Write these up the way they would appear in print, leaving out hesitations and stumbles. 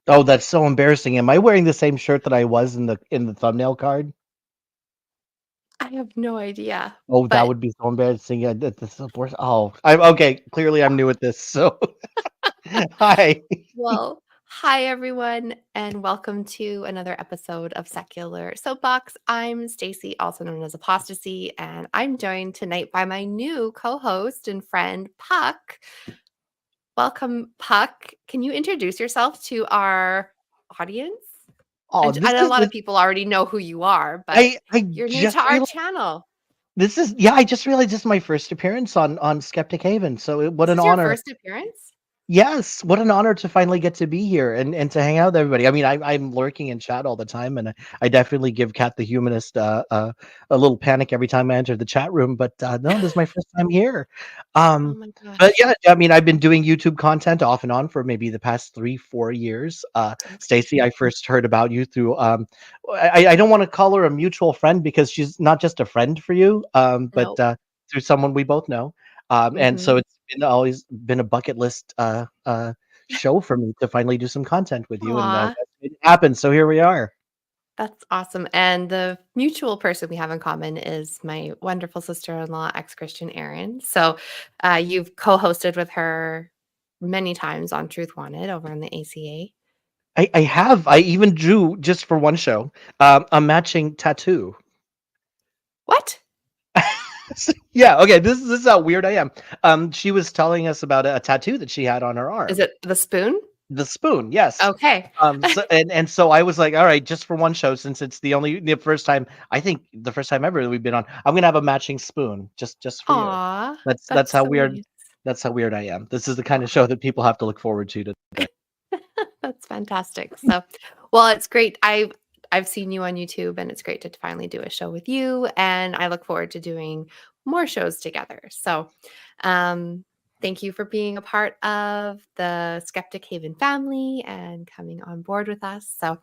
Oh, that's so embarrassing. Am I wearing the same shirt that I was in the thumbnail card? I have no idea, Oh, that but would be so embarrassing. Yeah, that's the worst. Oh, I'm okay. Clearly, I'm new at this. So, hi. well, hi everyone, and welcome to another episode of Secular Soapbox. I'm Stacy, also known as Apostacie, and I'm joined tonight by my new co-host and friend Puck. Welcome, Puck. Can you introduce yourself to our audience? Oh, And this and a is lot this. of people already know who you are, but I you're new to just our realized channel. this is yeah. I just realized this is my first appearance on Skeptic Haven. So, what This an is your honor. first appearance? Yes, what an honor to finally get to be here and to hang out with everybody. I mean, I'm lurking in chat all the time, and I definitely give Cat the Humanist a little panic every time I enter the chat room. But no, this is my first time here. Oh Um, my but gosh. yeah, I mean, I've been doing YouTube content off and on for maybe the past 3, 4 years. Okay. Stacy, I first heard about you through I don't want to call her a mutual friend because she's not just a friend for you, but Nope. through someone we both know. And so Mhm. it's always been a bucket list show for me to finally do some content with you, and Aw. it happened. So here we are. That's awesome, and the mutual person we have in common is my wonderful sister-in-law, ex-Christian Erin. So, you've co-hosted with her many times on Truth Wanted over on the ACA. I have. I even drew just for one show a matching tattoo. What? Yeah. Okay. This is how weird I am. She was telling us about a tattoo that she had on her Is arm. it the spoon? The spoon, yes. Okay. So and so I was like, all right, just for one show, since it's the first time, I think the first time ever that we've been on, I'm gonna have a matching spoon just for you. Aw, That's that's how so weird. nice. That's how weird I am. This is the kind of Aw. show that people have to look forward to. That's fantastic. So, well, it's great. I've seen you on YouTube, and it's great to finally do a show with you. And I look forward to doing more shows together. So, um, thank you for being a part of the Skeptic Haven family and coming on board with us. So,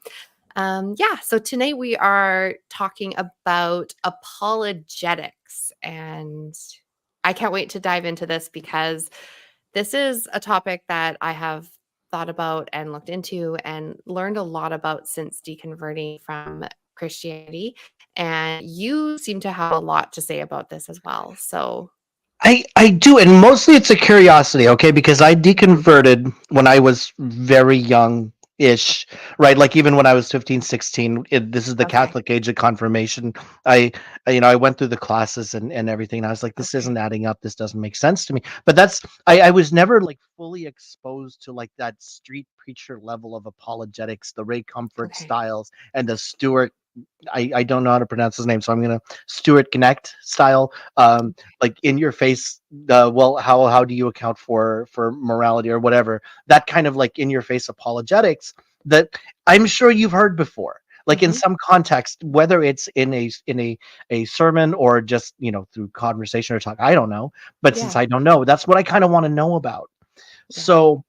yeah. So tonight we are talking about apologetics, and I can't wait to dive into this because this is a topic that I have thought about and looked into and learned a lot about since deconverting from Christianity. And you seem to have a lot to say about this as well. So, I do, and mostly it's a curiosity, okay? Because I deconverted when I was very young ish, right? Like even when I was 15, 16, this is the okay. Catholic age of confirmation. I, I went through the classes and everything, and I was like, this Okay. isn't adding up. This doesn't make sense to me. But I was never like fully exposed to like that street preacher level of apologetics, the Ray Comfort Okay. styles and the Stuart. I don't know how to pronounce his name, so I'm gonna Stuart Connect style, like in your face. Well, how do you account for morality or whatever? That kind of like in your face apologetics that I'm sure you've heard before, like in Hmm. some context, whether it's in a sermon or just through conversation or talk. I don't know, but since Yeah. I don't know, that's what I kind of want to know about. Yeah. So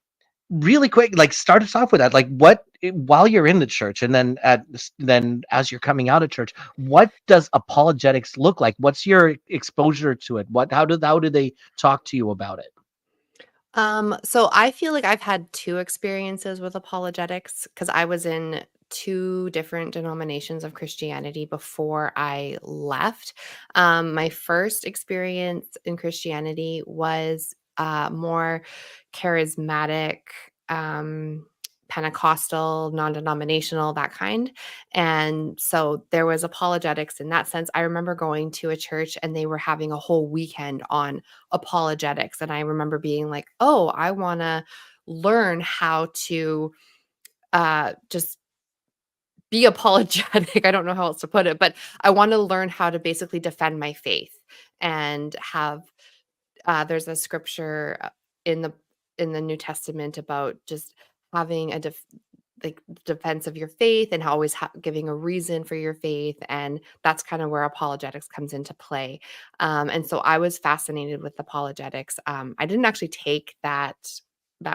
really quick, like start us off with that, like while you're in the church and then as you're coming out of church, what does apologetics look like? What's your exposure to it? How do they talk to you about it? So I feel like I've had two experiences with apologetics because I was in two different denominations of Christianity before I left. My first experience in Christianity was more charismatic, um, Pentecostal, non denominational, that kind. And so there was apologetics in that sense. I remember going to a church and they were having a whole weekend on apologetics. And I remember being like, oh, I want to learn how to just be apologetic. I don't know how else to put it, but I want to learn how to basically defend my faith and have there's a scripture in the in the New Testament about just having a like defense of your faith and always giving a reason for your faith, and that's kind of where apologetics comes into play. And so I was fascinated with apologetics. I didn't actually take that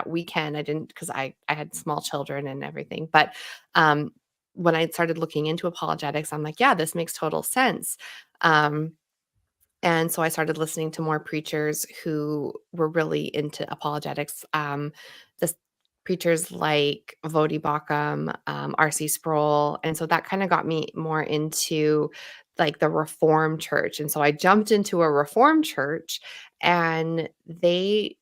weekend. I didn't because I had small children and everything. But um, when I started looking into apologetics, I'm like, yeah, this makes total sense. Um, and so I started listening to more preachers who were really into apologetics. This preachers like Vodi Bakum, R.C. Sproul, and so that kinda got me more into, like, the Reformed church, and so I jumped into a Reformed church, and they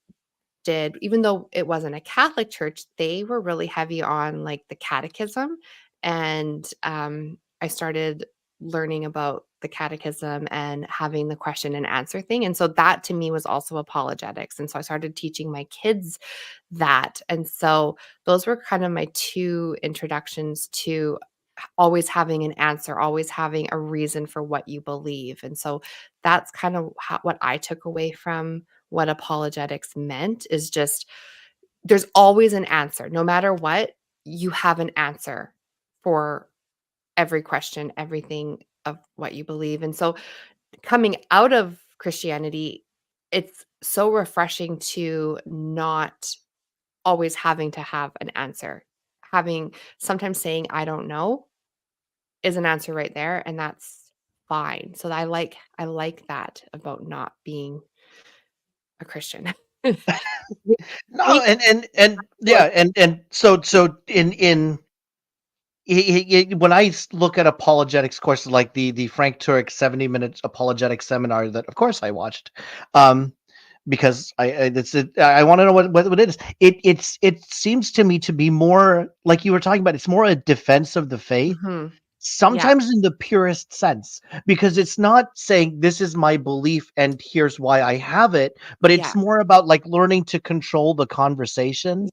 did even though it wasn't a Catholic church, they were really heavy on, like, the catechism, and, I started learning about the catechism and having the question and answer thing, and so that to me was also apologetics, and so I started teaching my kids that, and so those were kind of my 2 introductions to always having an answer, always having a reason for what you believe, and so that's kind of what I took away from what apologetics meant is just there's always an answer. No matter what, you have an answer for every question, everything of what you believe, and so coming out of Christianity, it's so refreshing to not always having to have an answer. Having sometimes saying, "I don't know," is an answer right there, and that's fine. So I like that about not being a Christian. No, and yeah, and so in when I look at apologetics courses like the Frank Turek 70-minute apologetic seminar that of course I watched, um, because I want to know what it is. It seems to me to be more like you were talking about. It's more a defense of the faith, Mhm. Yeah. sometimes in the purest sense, because it's not saying this is my belief and here's why I have it, but it's Yeah. more about like learning to control the conversation.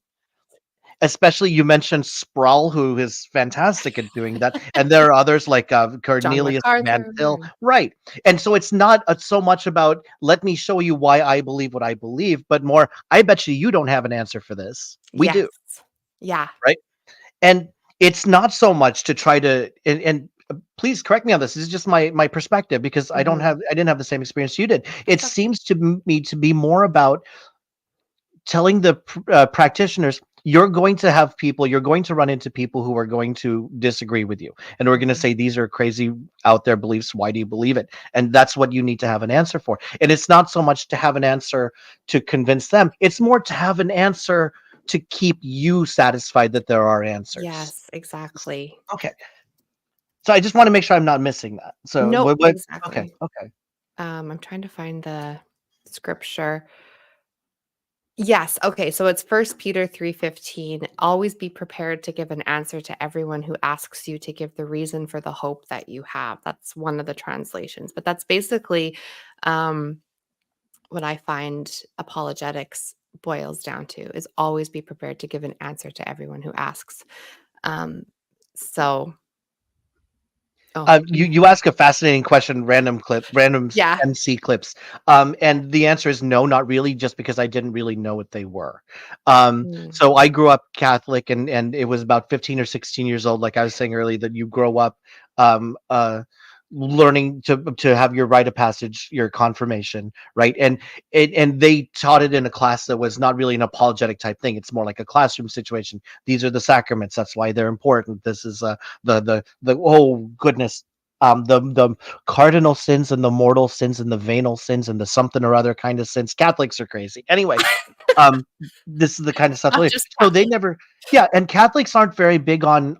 Especially you mentioned Sproul, who is fantastic at doing that, and there are others like, John Cornelius Van MacArthur Til, and right, and so it's not, so much about, "Let me show you why I believe what I believe," but more, "I bet you don't have an answer for this. We yes. do," Yeah. right? And it's not so much to try to please correct me on this is just my perspective because Mhm. I didn't have the same experience you did. It It's okay. seems to me to be more about telling the practitioners you're going to run into people who are going to disagree with you and we're going to Mhm. say these are crazy out there beliefs, why do you believe it? And that's what you need to have an answer for, and it's not so much to have an answer to convince them, it's more to have an answer to keep you satisfied that there are answers. Yes, exactly. Okay, so I just want to make sure I'm not missing that. So Nope, what okay, exactly. okay. I'm trying to find the scripture. Yes, okay, so it's First Peter 3:15. Always be prepared to give an answer to everyone who asks you to give the reason for the hope that you have. That's one of the translations, but that's basically, um, what I find apologetics boils down to, is always be prepared to give an answer to everyone who asks. Um, so oh, You ask a fascinating question, random yeah. MC clips, and the answer is no, not really, just because I didn't really know what they were. Mm, So I grew up Catholic, and it was about 15 or 16 years old, like I was saying earlier, that you grow up, um, uh, learning to have your rite of passage, your confirmation, right? And they taught it in a class that was not really an apologetic type thing. It's more like a classroom situation. These are the sacraments. That's why they're important. This is the oh goodness, the cardinal sins and the mortal sins and the venal sins and the something or other kind of sins. Catholics are crazy anyway. um this is the kind of stuff not they, just so they Catholic. never, yeah, and Catholics aren't very big on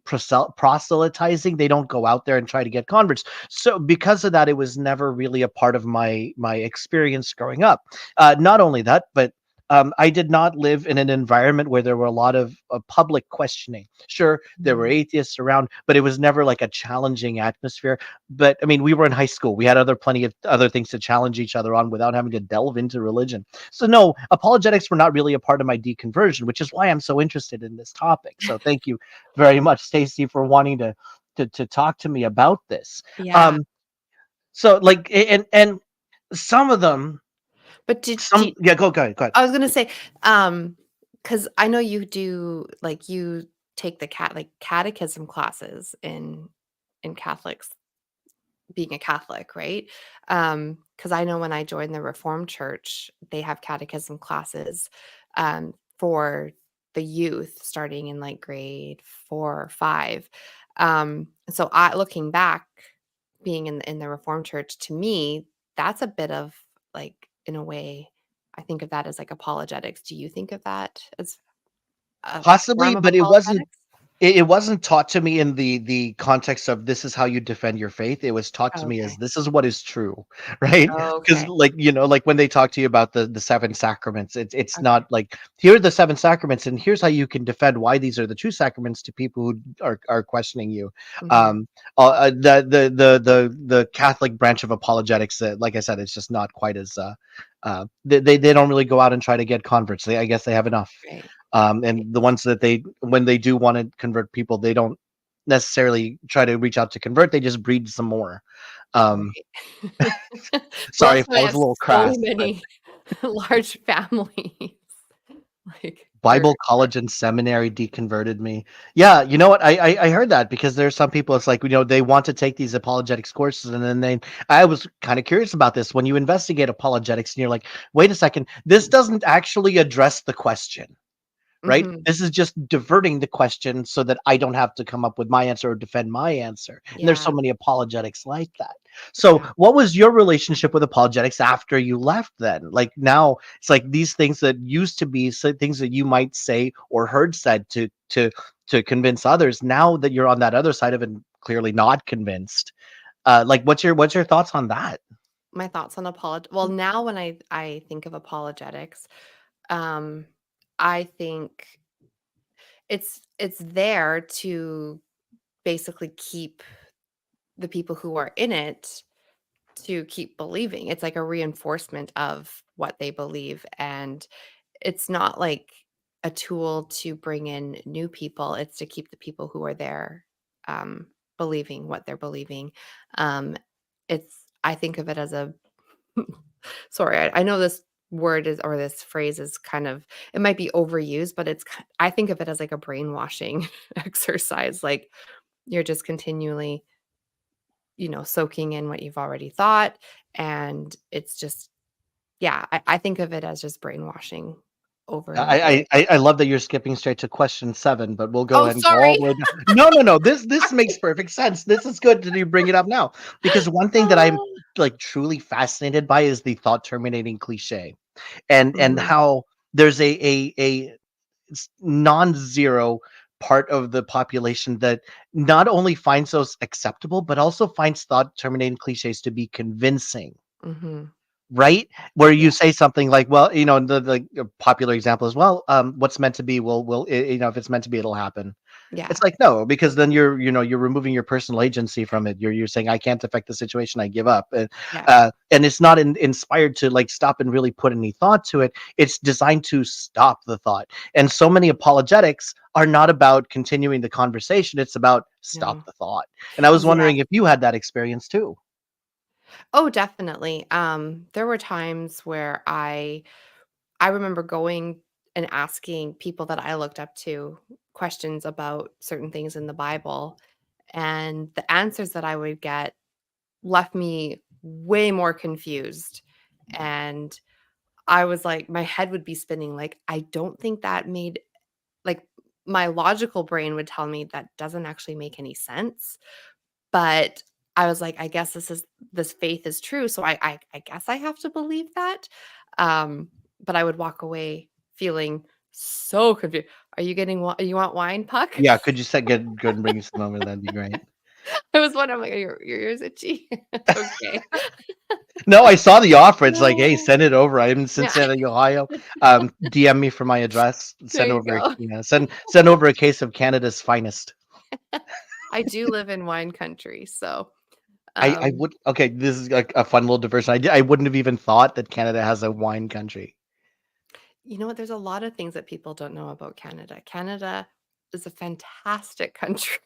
proselytizing. They don't go out there and try to get converts, so because of that it was never really a part of my experience growing up. Not only that, but I did not live in an environment where there were a lot of public questioning. Sure, there were Mm, atheists around, but it was never like a challenging atmosphere. But I mean, we were in high school. We had plenty of other things to challenge each other on without having to delve into religion. So no, apologetics were not really a part of my deconversion, which is why I'm so interested in this topic. So thank you very much, Stacy, for wanting to talk to me about this. yeah, Um, so like and some of them, but did some you yeah, go ahead. I was gonna say, because I know you do like, you take the catechism classes in Catholics being a Catholic, right? Because I know when I joined the Reformed Church, they have catechism classes, for the youth starting in, like, grade 4 or 5. So I looking back, being in the Reformed Church, to me, that's a bit of, like, in a way, I think of that as, like, apologetics. Do you think of that as a Possibly, form of but it wasn't apologetics? it wasn't taught to me in the context of this is how you defend your faith. It was taught to me as Okay. this is what is true, right? Because Okay. like, like when they talk to you about the seven sacraments, it's Okay. not like here are the seven sacraments and here's how you can defend why these are the true sacraments to people who are questioning you. Mhm. Um, the Catholic branch of apologetics, like I said, it's just not quite as they don't really go out and try to get converts. I guess they have enough. Right. Right. And the ones that when they do want to convert people, they don't necessarily try to reach out to convert. They just breed some more. Um, Right. Well, sorry that's if why that I was have a little so crass, but many large families. Like, they're Bible college and seminary deconverted me. Yeah, you know what? I heard that because there's some people. It's like they want to take these apologetics courses, and then they. I was kind of curious about this when you investigate apologetics, and you're like, wait a second, this doesn't actually address the question. Right? Mhm. This is just diverting the question so that I don't have to come up with my answer or defend my answer. And there's so Yeah. many apologetics like that. So, Yeah. what was your relationship with apologetics after you left then? Like now, it's like these things that used to be things that you might say or heard said to convince others. Now that you're on that other side of it, clearly not convinced. Like, what's your thoughts on that? My thoughts on well, now when I think of apologetics, um, I think it's there to basically keep the people who are in it to keep believing. It's like a reinforcement of what they believe, and it's not like a tool to bring in new people, it's to keep the people who are there, um, believing what they're believing. Um, it's I think of it as a sorry, I know this word is or this phrase is kind of it might be overused, but I think of it as like a brainwashing exercise, like, you're just continually, soaking in what you've already thought, and it's just yeah, I think of it as just brainwashing over and over. I love that you're skipping straight to question 7, but we'll go Oh, ahead and go all sorry. the way down. No, no, no. This Sorry. makes perfect sense. This is good that you bring it up now because one thing that I'm Oh. like truly fascinated by is the thought terminating cliche and Mhm, how there's a non-zero part of the population that not only finds those acceptable but also finds thought terminating cliches to be convincing. mhm. Right? Where Yeah, you say something like, well, the popular example as well, what's meant to be will if it's meant to be, it'll happen. yeah, It's like, no, because then you're removing your personal agency from it. You're saying, I can't affect the situation, I give up. yeah, And it's not inspired to like stop and really put any thought to it. It's designed to stop the thought. And so many apologetics are not about continuing the conversation. It's about stop no. the thought. And I was Yeah. wondering if you had that experience too. Oh, definitely. There were times where I remember going and asking people that I looked up to questions about certain things in the Bible, and the answers that I would get left me way more confused, and I was like my head would be spinning, like, I don't think that made like, my logical brain would tell me that doesn't actually make any sense, but I was like, "I guess this faith is true, so I guess I have to believe that?" But I would walk away feeling so confused. "Are you getting wi you want wine, Puck?" Yeah, could you set good and bring some over? That'd be great. I was wondering, I'm like, "Your ears itchy?" "Okay." No, I saw the offer. It's like, "Hey, No. send it over. I'm in Yeah, Cincinnati, Ohio. DM me for my address. there Send you over, go. send over a case of Canada's finest." I do live in wine country, so, I um would okay, this is a fun little diversion. I wouldn't have even thought that Canada has a wine country. you know what? There's a lot of things that people don't know about Canada. Canada is a fantastic country.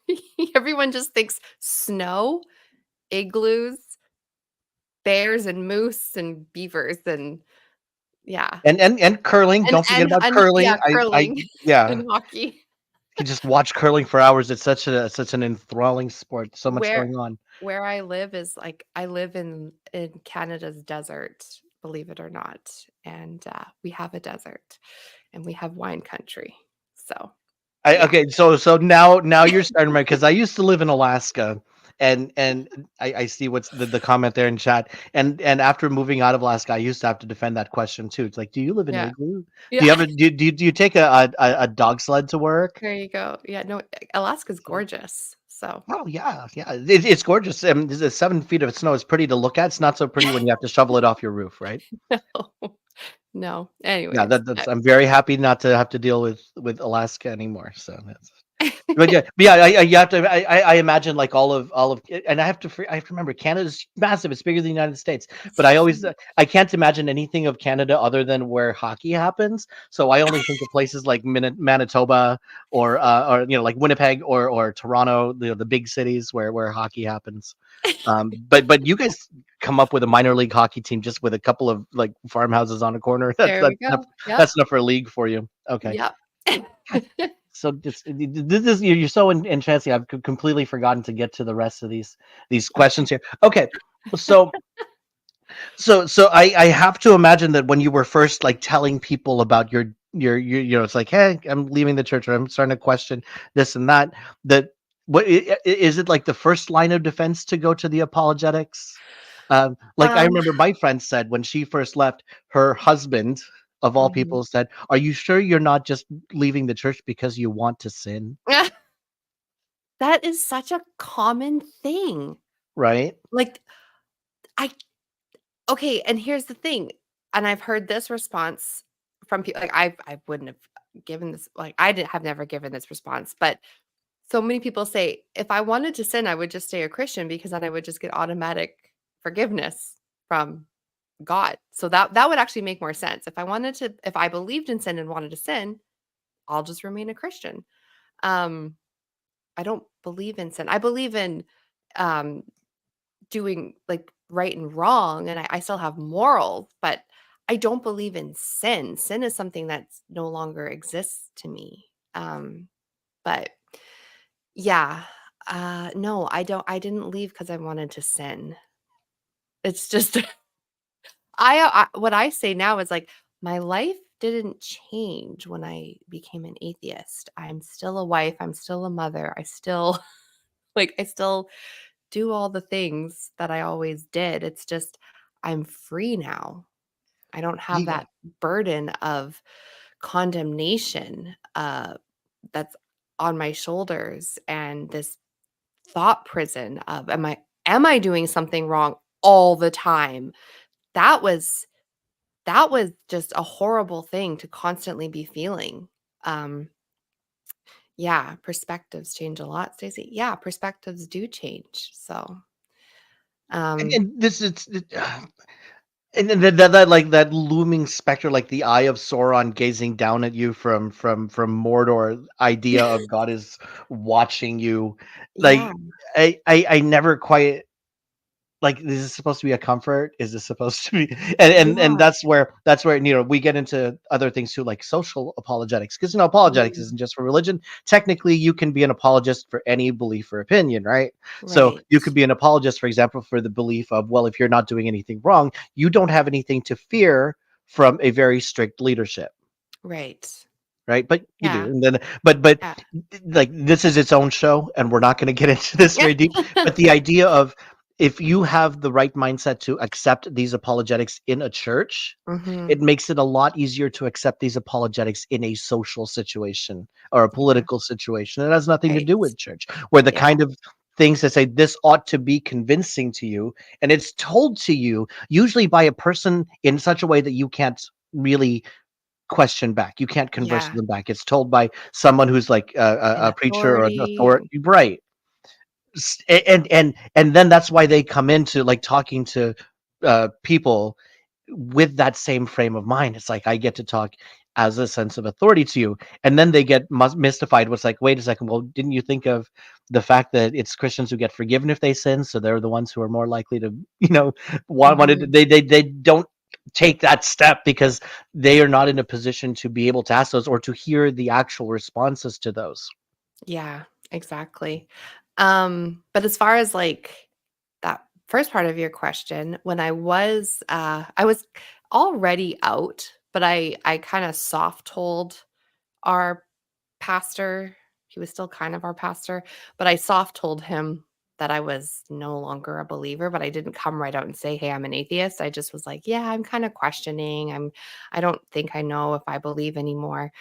Everyone just thinks snow, igloos, bears and moose and beavers and yeah. And curling, don't forget about And curling. yeah, I curling yeah, and hockey. you just watch curling for hours. It's such an enthralling sport. So much Where going on. where I live is like I live in Canada's desert, believe it or not, and, we have a desert, and we have wine country. So, I yeah. okay, so now you're starting right because I used to live in Alaska, and I see what's the comment there in chat. And after moving out of Alaska, I used to have to defend that question too. It's like, do you live in Yeah. igloo? Do Yeah. you have a do you take a dog sled to work? There you go. Yeah, no, Alaska's gorgeous. So, Oh yeah, yeah. It's gorgeous. The 7 feet of snow is pretty to look at. It's not so pretty when you have to shovel it off your roof, right? no. No. Yeah, Anyways, that's. I'm very happy not to have to deal with Alaska anymore. So that's. But yeah, you have to. I imagine like all of, and I have to remember Canada's massive. It's bigger than the United States. it's But I always, huge. I can't imagine anything of Canada other than where hockey happens. So I only think of places like Manitoba or like Winnipeg or Toronto, the big cities where hockey happens. But you guys come up with a minor league hockey team just with a couple of like farmhouses on a corner. There we go. Yep. That's enough for a league for you. Okay. Yep. So this is you're so enchanting. I've completely forgotten to get to the rest of these questions here. Okay, so I have to imagine that when you were first like telling people about your it's like, hey, I'm leaving the church, or I'm starting to question this and that. That what is it like the first line of defense to go to the apologetics? Like I Um, remember my friend said when she first left, her husband of all mhm. people said, "Are you sure you're not just leaving the church because you want to sin?" That is such a common thing. Right? Like, I okay, and here's the thing, and I've heard this response from people. Like, I wouldn't have given this, like, I did have never given this response, but so many people say, "If I wanted to sin, I would just stay a Christian because then I would just get automatic forgiveness from God." So that would actually make more sense. If I believed in sin and wanted to sin, I'll just remain a Christian. Um, I don't believe in sin. I believe in, um, doing, like, right and wrong, and I still have morals, but I don't believe in sin. Sin is something that's no longer exists to me. But yeah, no, I didn't leave because I wanted to sin. It's just what I say now is, like, my life didn't change when I became an atheist. I'm still a wife, I'm still a mother, I still like, I still do all the things that I always did. It's just I'm free now. I don't have Yeah. that burden of condemnation, that's on my shoulders, and this thought prison of, am I doing something wrong all the time? That was that was just a horrible thing to constantly be feeling. Um, yeah, perspectives change a lot, Stacey. Yeah, perspectives do change. So, um, And this is and then that like that looming specter, like the eye of Sauron gazing down at you from Mordor, idea of God is watching you. yeah, Like I never quite like, is this supposed to be a comfort? Is this supposed to be and yeah, that's where we get into other things too, like social apologetics, because apologetics mm, isn't just for religion. Technically you can be an apologist for any belief or opinion, right? So right, you could be an apologist, for example, for the belief of, well, if you're not doing anything wrong, you don't have anything to fear from a very strict leadership, right. right? But you do. Yeah, And then but yeah. like, this is its own show and we're not going to get into this very deep, but the idea of, if you have the right mindset to accept these apologetics in a church, it Mhm. makes it a lot easier to accept these apologetics in a social situation or a Yeah, political situation. It has nothing to right. do with church, where the Yeah, kind of things that say this ought to be convincing to you, and it's told to you usually by a person in such a way that you can't really question back. You can't converse yeah. with them back. It's told by someone who's like In a preacher or an authority and authority, right? And then that's why they come into like talking to people with that same frame of mind. It's like, I get to talk as a sense of authority to you, and then they get mystified. What's like, wait a second, well, didn't you think of the fact that it's Christians who get forgiven if they sin, so they're the ones who are more likely to wanted mhm. they don't take that step because they are not in a position to be able to ask those or to hear the actual responses to those. Yeah, exactly. But as far as, like, that first part of your question, when I was already out, but I kinda soft told our pastor. He was still kind of our pastor, but I soft told him that I was no longer a believer, but I didn't come right out and say, "Hey, I'm an atheist." I just was like, "Yeah, I'm kind of questioning. I don't think I know if I believe anymore."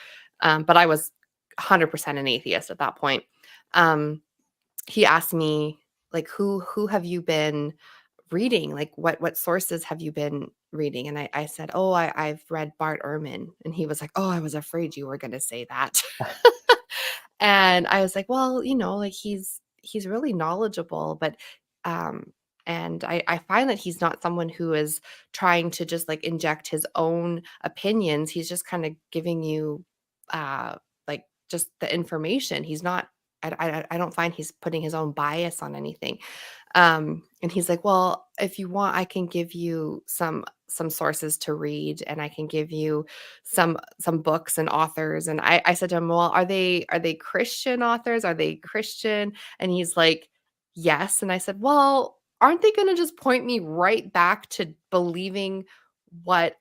But I was 100% an atheist at that point. Um, he asked me like, "Who have you been reading? Like, what sources have you been reading?" And I said, "Oh, I've read Bart Ehrman." And he was like, "Oh, I was afraid you were going to say that." And I was like, "Well, like he's really knowledgeable, but um and I find that he's not someone who is trying to just like inject his own opinions. He's just kind of giving you uh like just the information. He's not I don't find he's putting his own bias on anything." And he's like, "Well, if you want, I can give you some sources to read, and I can give you some books and authors." And I said to him, "Well, are they Christian authors? Are they Christian?" And he's like, "Yes." And I said, "Well, aren't they going to just point me right back to believing what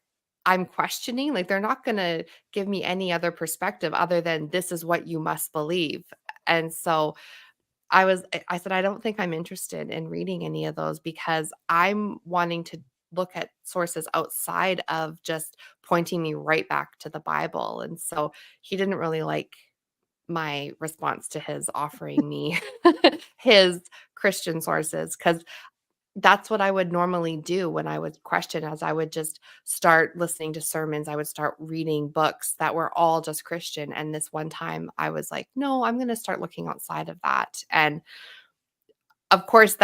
I'm questioning? Like they're not going to give me any other perspective other than this is what you must believe." And so I said, "I don't think I'm interested in reading any of those because I'm wanting to look at sources outside of just pointing me right back to the Bible." And so he didn't really like my response to his offering me his Christian sources because that's what I would normally do when I would question, as I would just start listening to sermons. I would start reading books that were all just Christian. And this one time I was like, "No, I'm going to start looking outside of that." And of course,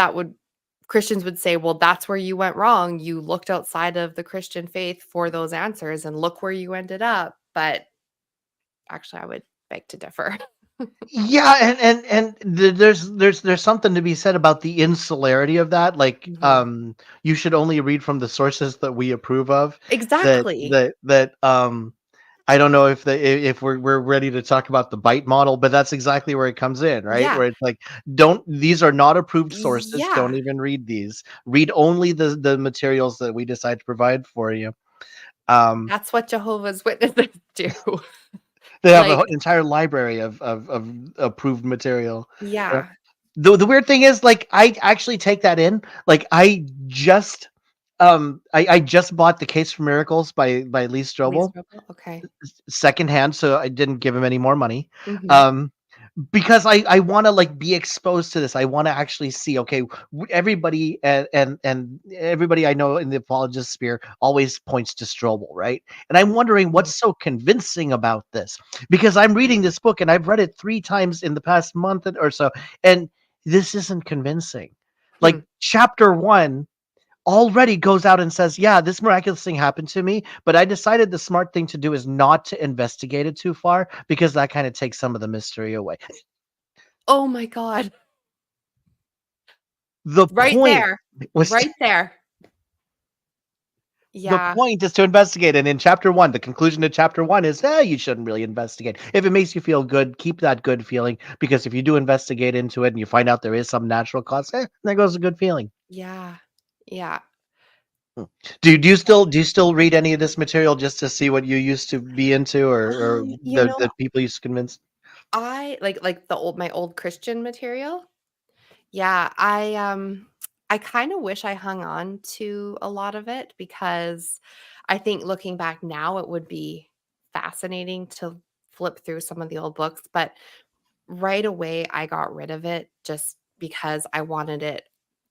Christians would say, "Well, that's where you went wrong. You looked outside of the Christian faith for those answers and look where you ended up." But actually, I would beg to differ. Yeah, there's something to be said about the insularity of that. Like, Mhm. you should only read from the sources that we approve of. That Exactly. that that I don't know if we're ready to talk about the bite model, but that's exactly where it comes in, right? Yeah. Where it's like, don't these are not approved sources. Don't Yeah. even read these. Read only the materials that we decide to provide for you. Um, That's what Jehovah's Witnesses do. they have an Like, entire library of approved material. Yeah. yeah. The weird thing is, like, I actually take that in. Like, I just bought The Case for Miracles by Lee Least Strobel trouble? Okay. secondhand, so I didn't give him any more money. Mhm. Um, because I want to like be exposed to this. I want to actually see. Okay, everybody and everybody I know in the apologist sphere always points to Strobel, right? And I'm wondering Mhm. what's so convincing about this, because I'm reading this book and I've read it 3 times in the past month or so, and this isn't convincing. Hmm. Like, chapter 1 already goes out and says, "Yeah, this miraculous thing happened to me, but I decided the smart thing to do is not to investigate it too far because that kind of takes some of the mystery away." Oh my god. The Right point there. was Right there. the Yeah. point is to investigate, and in chapter 1, the conclusion to chapter 1 is, you shouldn't really investigate. If it makes you feel good, keep that good feeling, because if you do investigate into it and you find out there is some natural cause, there goes a good feeling. Yeah. Yeah. Hmm. Do you still read any of this material just to see what you used to be into, or You the know, people you used to convince? I like the old my old Christian material. Yeah, I kind of wish I hung on to a lot of it because I think looking back now it would be fascinating to flip through some of the old books, but right away I got rid of it just because I wanted it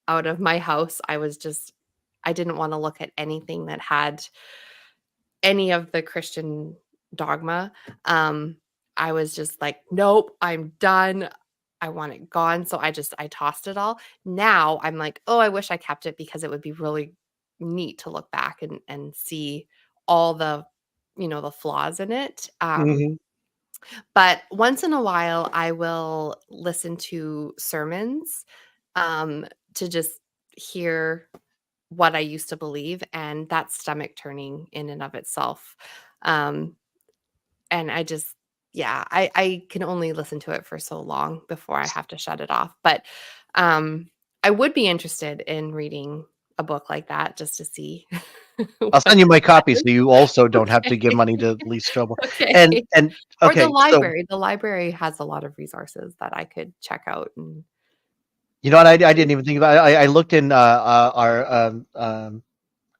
out of my house. I didn't want to look at anything that had any of the Christian dogma. Um, I was just like, "Nope, I'm done. I want it gone." So I tossed it all. Now I'm like, "Oh, I wish I kept it because it would be really neat to look back and see all the flaws in it." Mhm. But once in a while I will listen to sermons to just hear what I used to believe, and that's stomach turning in and of itself. Um, and I just yeah, I can only listen to it for so long before I have to shut it off. But I would be interested in reading a book like that just to see I'll what send you it my copy so says. you also don't have to give Okay. money to Least Trouble. And Okay. and Or the okay, so library. The library has a lot of resources that I could check out and You know what? I didn't even think about it. I looked in our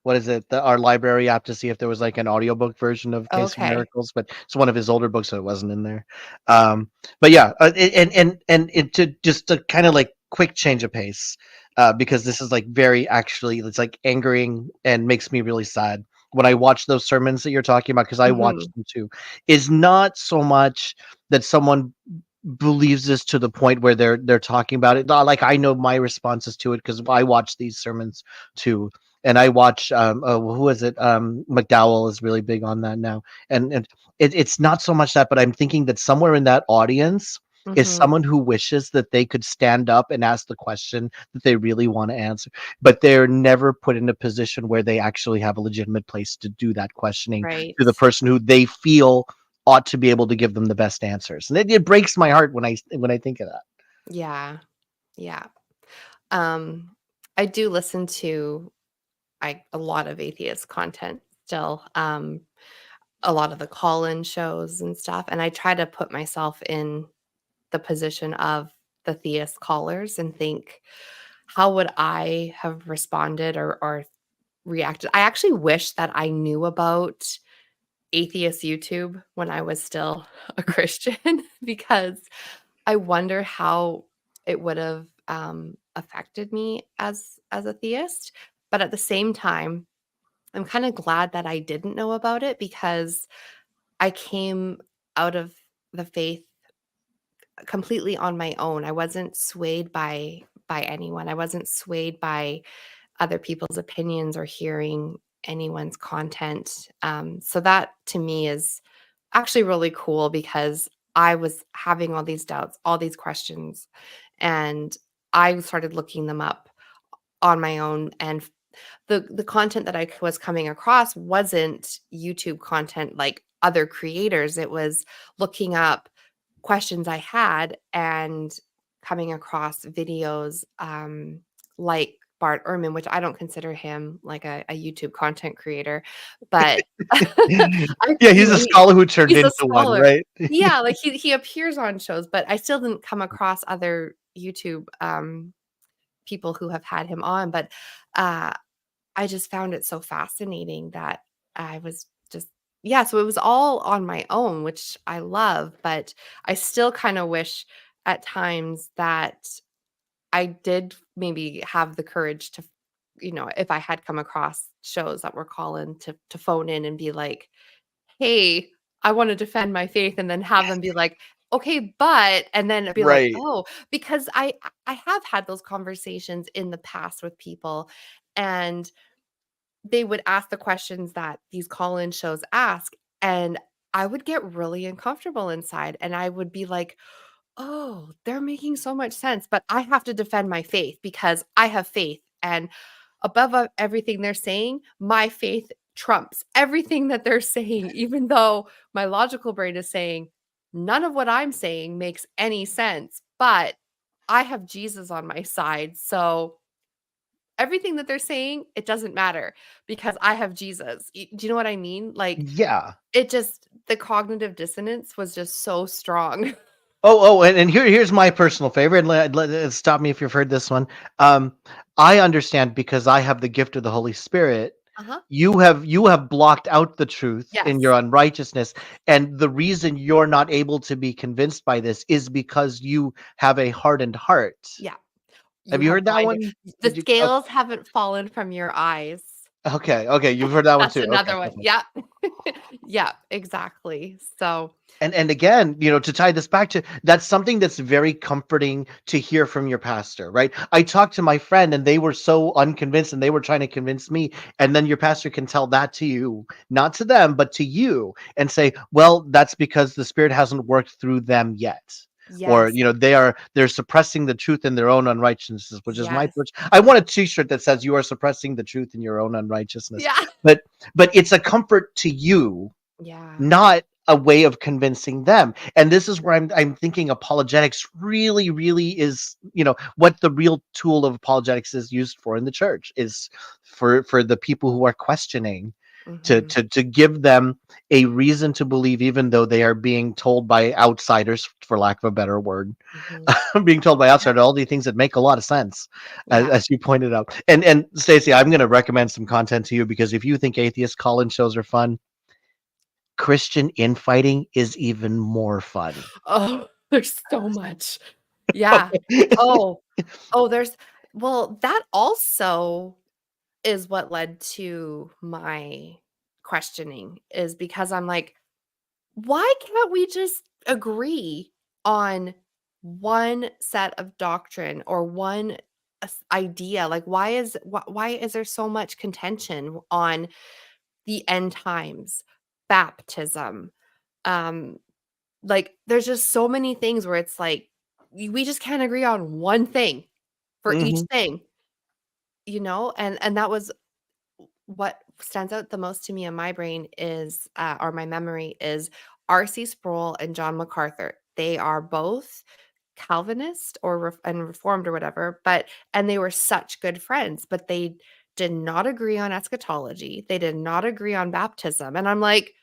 what is it? Our library app to see if there was like an audiobook version of Case of Okay. Miracles, but it's one of his older books, so it wasn't in there. But yeah, and it to just to kind of like quick change of pace, because this is like very actually it's like angering and makes me really sad when I watch those sermons that you're talking about because I watched Mhm. them too. Is not so much that someone believes this to the point where they're talking about it. Like I know my responses to it because I watch these sermons too, and I watch who is it? McDowell is really big on that now, and it's not so much that, but I'm thinking that somewhere in that audience is Mhm. someone who wishes that they could stand up and ask the question that they really want to answer, but they're never put in a position where they actually have a legitimate place to do that questioning Right. to the person who they feel ought to be able to give them the best answers. And it breaks my heart when I think of that. Yeah. Yeah. Um, I do listen to a lot of atheist content still, a lot of the call-in shows and stuff, and I try to put myself in the position of the theist callers and think, how would I have responded or reacted? I actually wish that I knew about atheist YouTube when I was still a Christian because I wonder how it would have affected me as a theist. But at the same time, I'm kind of glad that I didn't know about it because I came out of the faith completely on my own. I wasn't swayed by anyone. I wasn't swayed by other people's opinions or hearing anyone's content. So that to me is actually really cool because I was having all these doubts, all these questions, and I started looking them up on my own. And the content that I was coming across wasn't YouTube content like other creators. It was looking up questions I had and coming across videos, like Bart Ehrman, which I don't consider him like a YouTube content creator, but Yeah, he's a scholar who turned he's a into one, scholar. right? Yeah, like he appears on shows, but I still didn't come across other YouTube, people who have had him on, but, uh, I just found it so fascinating that I was just yeah, so it was all on my own, which I love, but I still kinda wish at times that I did maybe have the courage to if I had come across shows that were calling to phone in and be like, "Hey, I wanna defend my faith," and then have them be like, "Okay, but" and then be like, Right. "Oh," because I have had those conversations in the past with people, and they would ask the questions that these call-in shows ask, and I would get really uncomfortable inside, and I would be like, "Oh, they're making so much sense, but I have to defend my faith because I have faith, and above everything they're saying, my faith trumps everything that they're saying, even though my logical brain is saying, none of what I'm saying makes any sense, but I have Jesus on my side, so everything that they're saying, it doesn't matter because I have Jesus." Do you know what I mean? Like, Yeah. it just the cognitive dissonance was just so strong. And here's my personal favorite. And stop me if you've heard this one. Um, I understand because I have the gift of the Holy Spirit. Uh-huh. You have blocked out the truth in your Yes. unrighteousness, and the reason you're not able to be convinced by this is because you have a hardened heart. Yeah. You Have you have heard that blinded one? the Did you? Okay, scales haven't fallen from your eyes. okay, you've heard that one That's too. Okay, another one. okay. Yeah. Yeah, exactly. So And again, to tie this back to that's something that's very comforting to hear from your pastor, right? I talked to my friend and they were so unconvinced and they were trying to convince me, and then your pastor can tell that to you, not to them but to you, and say, well, that's because the spirit hasn't worked through them yet, or yes, they're suppressing the truth in their own unrighteousness, which is my yes. push. I want a t-shirt that says you are suppressing the truth in your own unrighteousness. Yeah. But it's a comfort to you, Yeah. not a way of convincing them. And this is where I'm thinking apologetics really, really is, what the real tool of apologetics is used for in the church is for the people who are questioning, to Mhm. to to give them a reason to believe, even though they are being told by outsiders, for lack of a better word, Mhm. being told by Yeah. outsiders all these things that make a lot of sense, Yeah. as you pointed out. And Stacey, I'm going to recommend some content to you, because if you think atheist call-in shows are fun, Christian infighting is even more fun. Oh, there's so much. Yeah. Oh, oh, that also is what led to my questioning, is because I'm like, why can't we just agree on one set of doctrine or one idea? Like, why is there so much contention on the end times, baptism? Um, like, there's just so many things where it's like we just can't agree on one thing for each Hmm. thing, and that was what stands out the most to me in my brain is, or my memory is R.C. Sproul and John MacArthur. They are both Calvinist or and Reformed or whatever, and they were such good friends, but they did not agree on eschatology. They did not agree on baptism, and I'm like,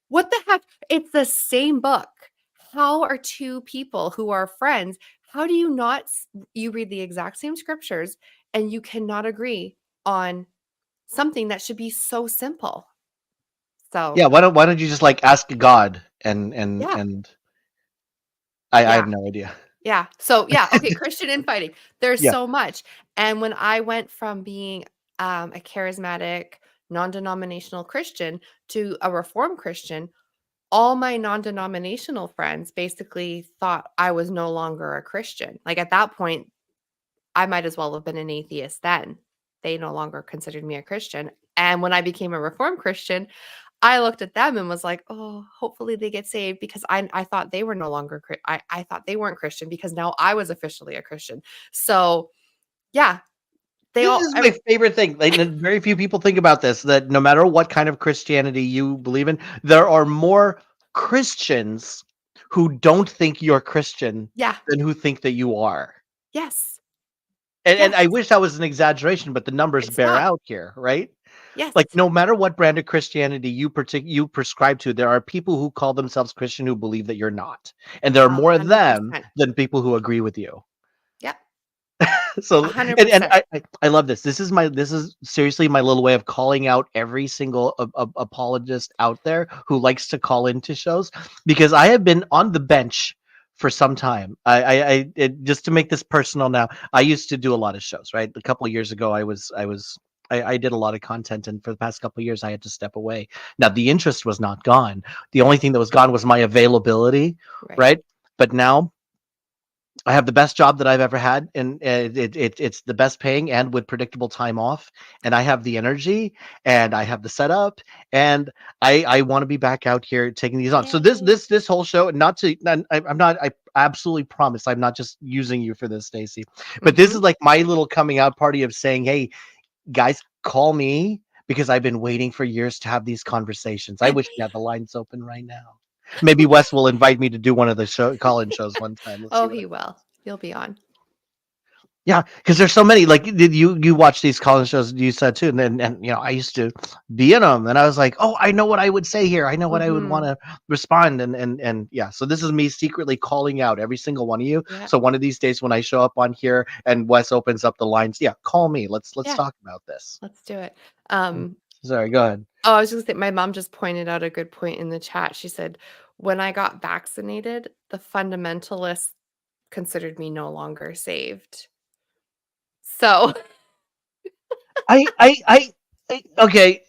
what the heck? It's the same book. How are two people who are friends? How do you not? You read the exact same scriptures, and you cannot agree on something that should be so simple. So, Yeah, why don't you just like ask God, yeah, and I yeah, have no idea. yeah. So, yeah, okay, Christian infighting. There's Yeah. so much. And when I went from being a charismatic, non-denominational Christian to a reformed Christian, all my non-denominational friends basically thought I was no longer a Christian. Like, at that point, I might as well have been an atheist then. They no longer considered me a Christian. And when I became a reformed Christian, I looked at them and was like, "Oh, hopefully they get saved," because I thought they were no longer I thought they weren't Christian because now I was officially a Christian. So, yeah, they This all is my favorite thing. Like, very few people think about this, that no matter what kind of Christianity you believe in, there are more Christians who don't think you're Christian yeah, than who think that you are. yes, And yes, I wish that was an exaggeration, but the numbers it's bear not. out here, right? Yes, Like, no matter what brand of Christianity you prescribe to, there are people who call themselves Christian who believe that you're not. And there are more of them 100%. than people who agree with you. Yep, So, and 100%. I love this. This is seriously my little way of calling out every single apologist out there who likes to call into shows, because I have been on the bench for some time. Just to make this personal now, I used to do a lot of shows, right? A couple of years ago, I did a lot of content, and for the past couple of years, I had to step away. Now, the interest was not gone. The only thing that was gone was my availability, Right. right? But now I have the best job that I've ever had, and it's the best paying and with predictable time off. And I have the energy, and I have the setup, and I want to be back out here taking these on. So Yay. this whole show, not to, I'm not, I absolutely promise, I'm not just using you for this, Stacey, but this is Mhm. like my little coming out party of saying, hey guys, call me, because I've been waiting for years to have these conversations. I wish we had the lines open right now. Maybe Wes will invite me to do one of the call-in shows one time. Let's see Oh, what. he will. He'll be on. Yeah, because there's so many. Like, did you watch these call-in shows? You said too, and then, and I used to be in them, and I was like, oh, I know what I would say here. I know what I would want Mhm. to respond, and yeah. So this is me secretly calling out every single one of you. Yeah, So one of these days when I show up on here and Wes opens up the lines, yeah, call me. Let's yeah, talk about this. let's do it. Sorry, go ahead. Oh, I was just gonna say, my mom just pointed out a good point in the chat. She said, "When I got vaccinated, the fundamentalists considered me no longer saved." So, Okay.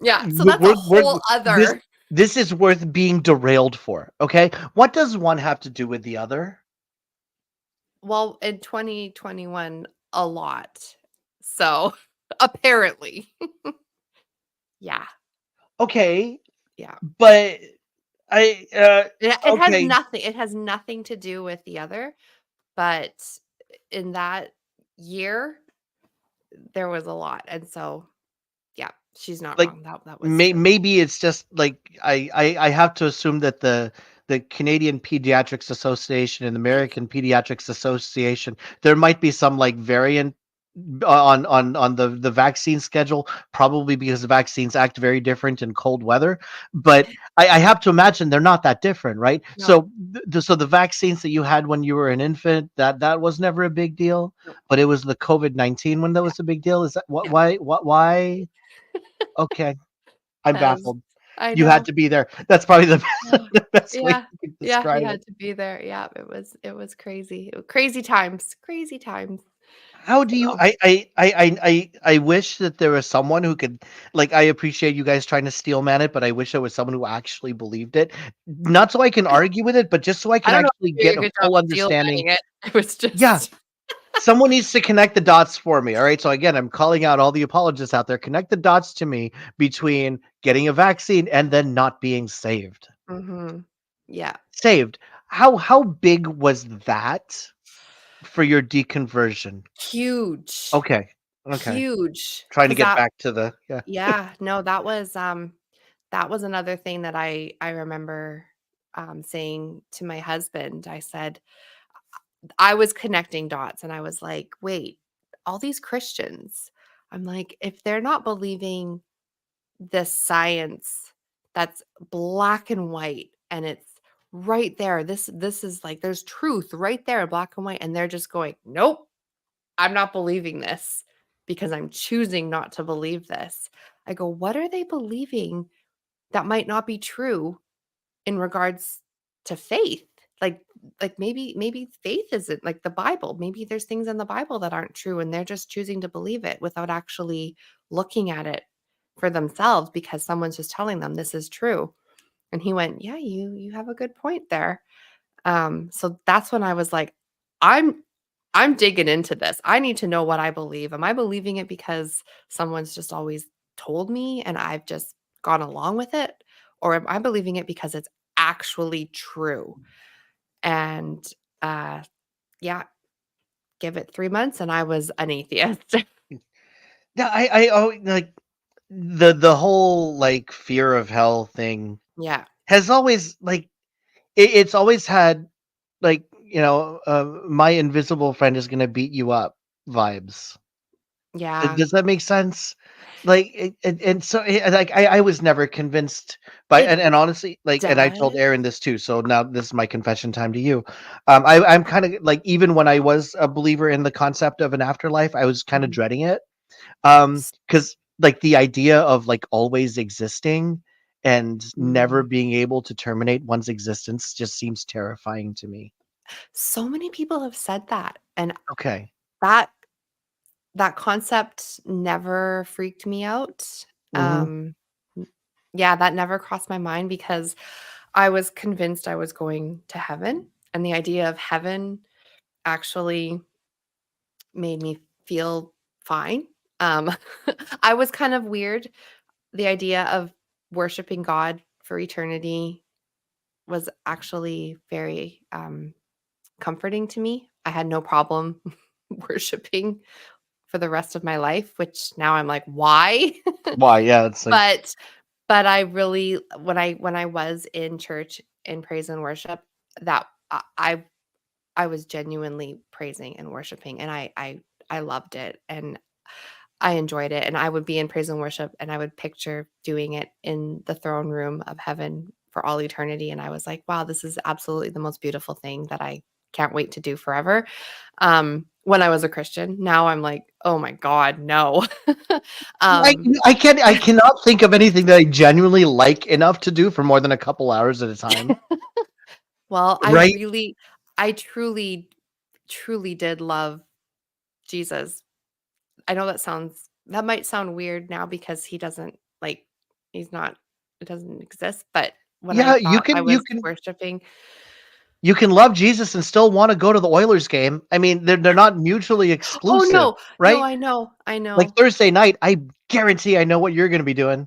yeah, so that's a whole This other. this is worth being derailed for. Okay, what does one have to do with the other? Well, in 2021, a lot. So, apparently. Yeah, Okay, yeah. but I okay. It has nothing to do with the other, but in that year, there was a lot, and so, yeah, she's not Like, wrong. That was true. maybe it's just like I have to assume that the Canadian Pediatrics Association and the American Pediatrics Association, there might be some like variant on the vaccine schedule, probably because the vaccines act very different in cold weather. But I have to imagine they're not that different, right? No, So so the vaccines that you had when you were an infant, that was never a big deal, no. but it was the COVID-19 when that Yeah, was a big deal. Is that what? yeah. Why? Okay, I'm As baffled. I You had know. to be there. That's probably the Yeah. the best way Yeah. you could Yeah, he describe it. had to be there. Yeah, it was crazy. Crazy times, crazy times. How do you So, I wish that there was someone who could, like, I appreciate you guys trying to steel man it, but I wish there was someone who actually believed it. Not so I can argue with it, but just so I I can don't know actually if you're doing get a a good job full steel understanding. manning it. It was Yeah, just someone needs to connect the dots for me. All right. So again, I'm calling out all the apologists out there. Connect the dots to me between getting a vaccine and then not being saved. Mhm. Yeah. Saved. How big was that for your deconversion? Huge. Okay. Okay. Huge. Trying to 'Cause get that back to the yeah. yeah, no, that was another thing that I remember, saying to my husband. I said I was connecting dots and I was like, "Wait, all these Christians," I'm like, "if they're not believing this science that's black and white and it's right there, this is like there's truth right there in black and white, and they're just going, nope, I'm not believing this because I'm choosing not to believe this." I go, "What are they believing that might not be true in regards to faith?" Like maybe faith isn't like the Bible. Maybe there's things in the Bible that aren't true and they're just choosing to believe it without actually looking at it for themselves because someone's just telling them this is true. And he went, "Yeah, you have a good point there." So that's when I was like, I'm I'm digging into this. I need to know what I believe. Am I believing it because someone's just always told me and I've just gone along with it? Or am I believing it because it's actually true? And uh yeah, give it 3 months and I was an atheist. Yeah, I oh like the whole like fear of hell thing Yeah. has always like it's always had like my invisible friend is gonna beat you up vibes. Yeah. Does that make sense? Like and so like I was never convinced by It and honestly like and I told does. Aaron this too. So now this is my confession time to you. I'm kind of like even when I was a believer in the concept of an afterlife, I was kind of Mhm. dreading it. S Because like the idea of like always existing and never mm. being able to terminate one's existence just seems terrifying to me. So many people have said that, and Okay. that that concept never freaked me out. Mhm. N Yeah, that never crossed my mind because I was convinced I was going to heaven, and the idea of heaven actually made me feel fine. Um, I was kind of weird. The idea of worshiping God for eternity was actually very, comforting to me. I had no problem worshiping for the rest of my life, which now I'm like, "Why?" Why? Yeah, it's like But but I really when I was in church in praise and worship, that I was genuinely praising and worshiping, and I loved it, and I enjoyed it, and I would be in praise and worship, and I would picture doing it in the throne room of heaven for all eternity, and I was like, "Wow, this is absolutely the most beautiful thing that I can't wait to do forever." When I was a Christian, now I'm like, "Oh my god, no." I Um, I cannot think of anything that I genuinely like enough to do for more than a couple hours at a time. well, Right? I truly did love Jesus. I know that might sound weird now because he doesn't like he's not it doesn't exist, but when I Yeah, thought I was worshiping. you can love Jesus and still want to go to the Oilers game. I mean, they're not mutually Oh, exclusive, no. No, right? I Like know. Thursday night, I guarantee I know what you're going to be doing.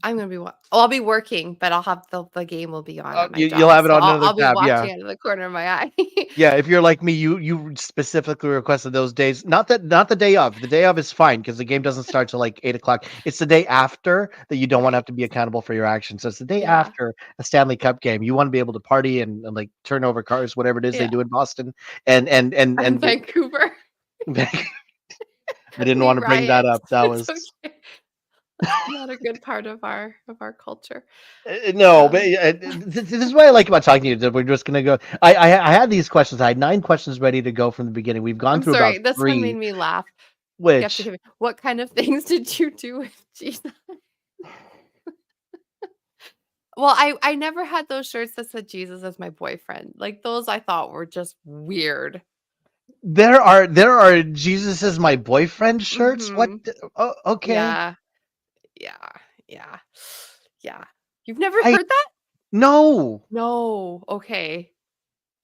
I'm gonna be I'll be working, but I'll have the game will be on at my You'll job, have it so on I'll another I'll be tab, yeah. watching out of the corner of my eye. Yeah, if you're like me, you specifically requested those days. Not the day of. The day of is fine because the game doesn't start till like 8 o'clock. It's the day after that you don't want to have Right. to be accountable for your actions. So it's the day Yeah. after a Stanley Cup game. You want to be able to party and like turn over cars, whatever it is they Yeah. do in Boston, and and and I'm and Vancouver. I didn't We want to bring that riot. up. That It's was okay. That's not a good part of our culture. no, but Um, this is what I like about talking to you. That we're just gonna go. I had these questions. I had 9 questions ready to go from the beginning. We've gone I'm through about sorry, this one made three, me laugh. Skeptic which Haven. What kind of things did you do with Jesus? Well, I never had those shirts that said Jesus is my boyfriend. Like, those I thought were just weird. there are Jesus is my boyfriend shirts. What? Mhm. Oh, okay. Yeah. Yeah. Yeah. Yeah. You've never I heard that? no. No. Okay.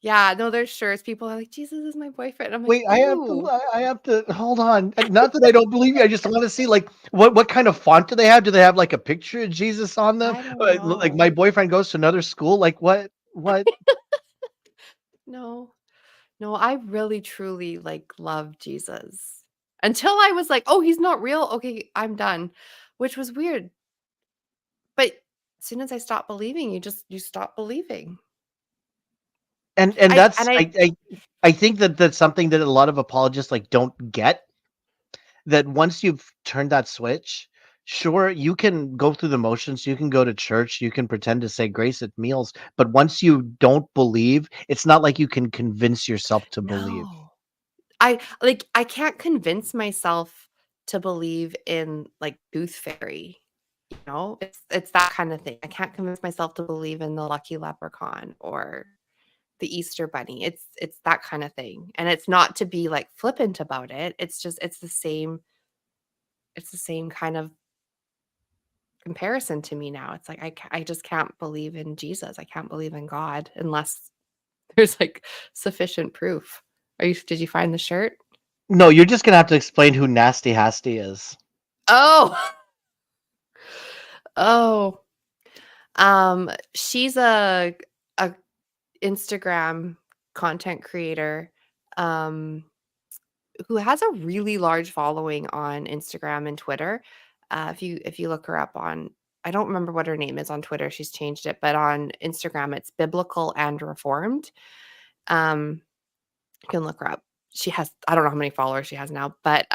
Yeah, no, there's shirts. People are like, "Jesus is my boyfriend." I'm like, Wait, "Ew." I have to hold on. Not that I don't believe you. I just want to see like what kind of font do they have? Do they have like a picture of Jesus on them? I don't Like know. my boyfriend goes to another school. Like what? No. No, I really truly, like, love Jesus. Until I was like, "Oh, he's not real? Okay, I'm done." Which was weird. But as soon as I stopped believing, you stop believing. And I that's and I I think that that's something that a lot of apologists like don't get, that once you've turned that switch, sure, you can go through the motions, you can go to church, you can pretend to say grace at meals, but once you don't believe, it's not like you can convince yourself to believe. No. I can't convince myself to believe in, like, tooth fairy, you know? It's that kind of thing. I can't convince myself to believe in the lucky leprechaun or the Easter bunny. It's that kind of thing, and it's not to be, like, flippant about it. It's just it's the same kind of comparison to me now. It's like I just can't believe in Jesus. I can't believe in God unless there's, like, sufficient proof. Did you find the shirt? No, you're just gonna have to explain who Nasty Hasty is. Oh! Oh, she's a Instagram content creator, um, who has a really large following on Instagram and Twitter. If you look her up on, I don't remember what her name is on Twitter, she's changed it, but on Instagram, it's Biblical and Reformed. Um, you can look her up. She has, I don't know how many followers she has now, but,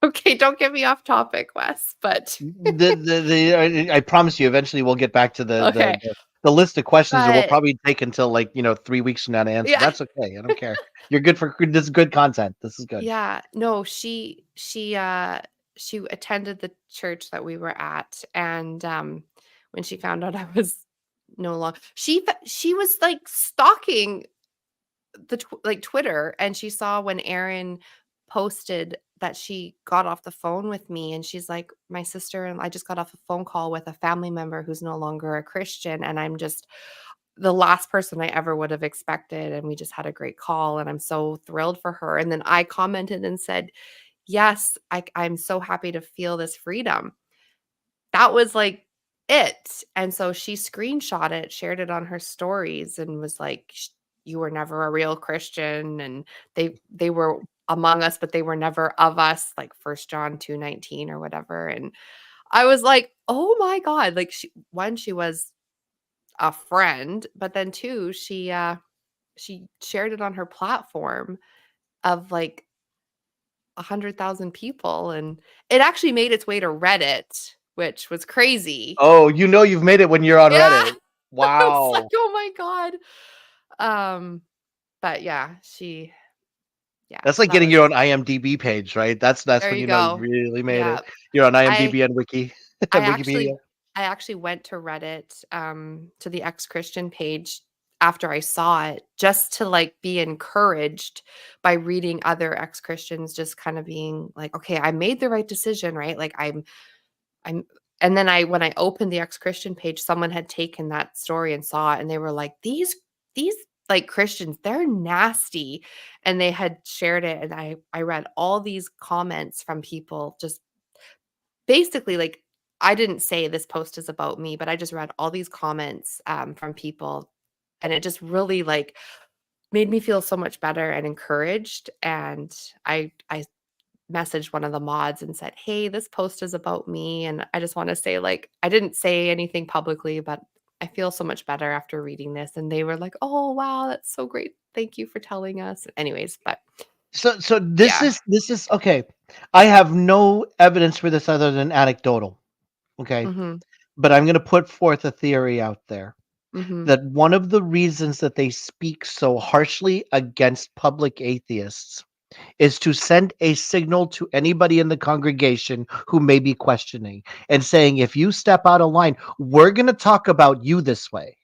okay, don't get me off topic, Wes, but I promise you, eventually we'll get back to okay, the list of questions, and we'll but probably take until like 3 weeks from now to answer. yeah. That's okay. I don't care. You're good for this is good content. This is good. Yeah, no, she attended the church that we were at, and, when she found out I was no longer she was, like, stalking the Twitter, and she saw when Aaron posted that she got off the phone with me, and she's like, "My sister and I just got off a phone call with a family member who's no longer a Christian, and I'm just the last person I ever would have expected, and we just had a great call, and I'm so thrilled for her." And then I commented and said, "Yes, I'm so happy to feel this freedom." That was, like, it, and so she screenshot it, shared it on her stories, and was like, "You were never a real Christian, and they were among us, but they were never of us," like First John 2:19 or whatever, and I was like, "Oh my god," like, she was a friend, but then 2, she shared it on her platform of, like, 100,000 people, and it actually made its way to Reddit, which was crazy. Oh, you've made it when you're on Yeah. Reddit. I was like, Wow. "Oh my god." But yeah, yeah, That's so like that getting was your own IMDb page, right? That's there when you you go. really made Yeah. it. You're on I IMDb and Wiki I Wikipedia. actually I actually went to Reddit, to the ex-Christian page after I saw it just to, like, be encouraged by reading other ex-Christians just kinda being like, "Okay, I made the right decision," right? Like, I'm and then when I opened the ex-Christian page, someone had taken that story and saw it, and they were like, these, like, Christians, they're nasty," and they had shared it, and I read all these comments from people just basically, like, I didn't say this post is about me, but I just read all these comments, from people, and it just really, like, made me feel so much better and encouraged, and I messaged one of the mods and said, "Hey, this post is about me, and I just wanna say, like, I didn't say anything publicly, but I feel so much better after reading this," and they were like, "Oh, wow, that's so great. Thank you for telling us." Anyways, but So Yeah. this is okay. I have no evidence for this other than anecdotal. Okay, Mhm. but I'm going to put forth a theory out there Mhm. that one of the reasons that they speak so harshly against public atheists is to send a signal to anybody in the congregation who may be questioning and saying, if you step out of line, we're going to talk about you this way.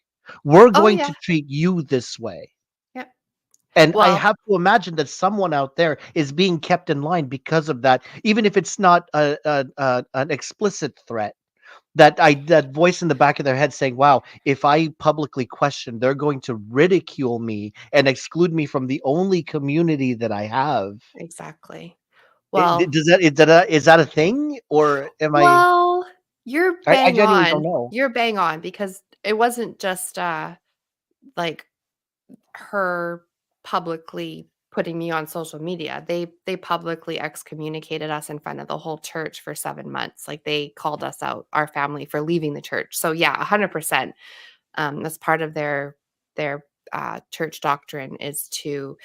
We're Oh, going yeah. to treat you this way. Yep. And I Well, have to imagine that someone out there is being kept in line because of that, even if it's not an explicit threat. That voice in the back of their head saying, "Wow, if I publicly question, they're going to ridicule me and exclude me from the only community that I have." exactly. It Well does is that a thing, or am I well, you're I bang genuinely don't on. know. You're bang on because it wasn't just, like, her publicly putting me on social media. They publicly excommunicated us in front of the whole church for 7 months. Like, they called us out, our family, for leaving the church. So, yeah, 100%. That's part of their church doctrine is to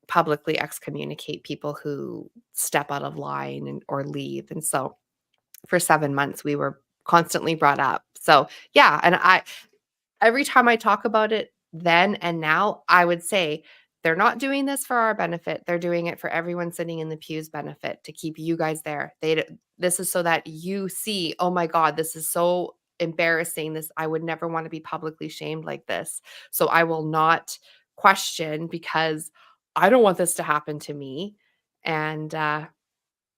publicly excommunicate people who step out of line or leave. And so for 7 months, we were constantly brought up. So, yeah, and I every time I talk about it then and now, I would say, "They're not doing this for our benefit, they're doing it for everyone sitting in the pews benefit to keep you guys there. This is so that you see, 'Oh my god, this is so embarrassing, this I would never wanna be publicly shamed like this. So I will not question because I don't want this to happen to me.'" And,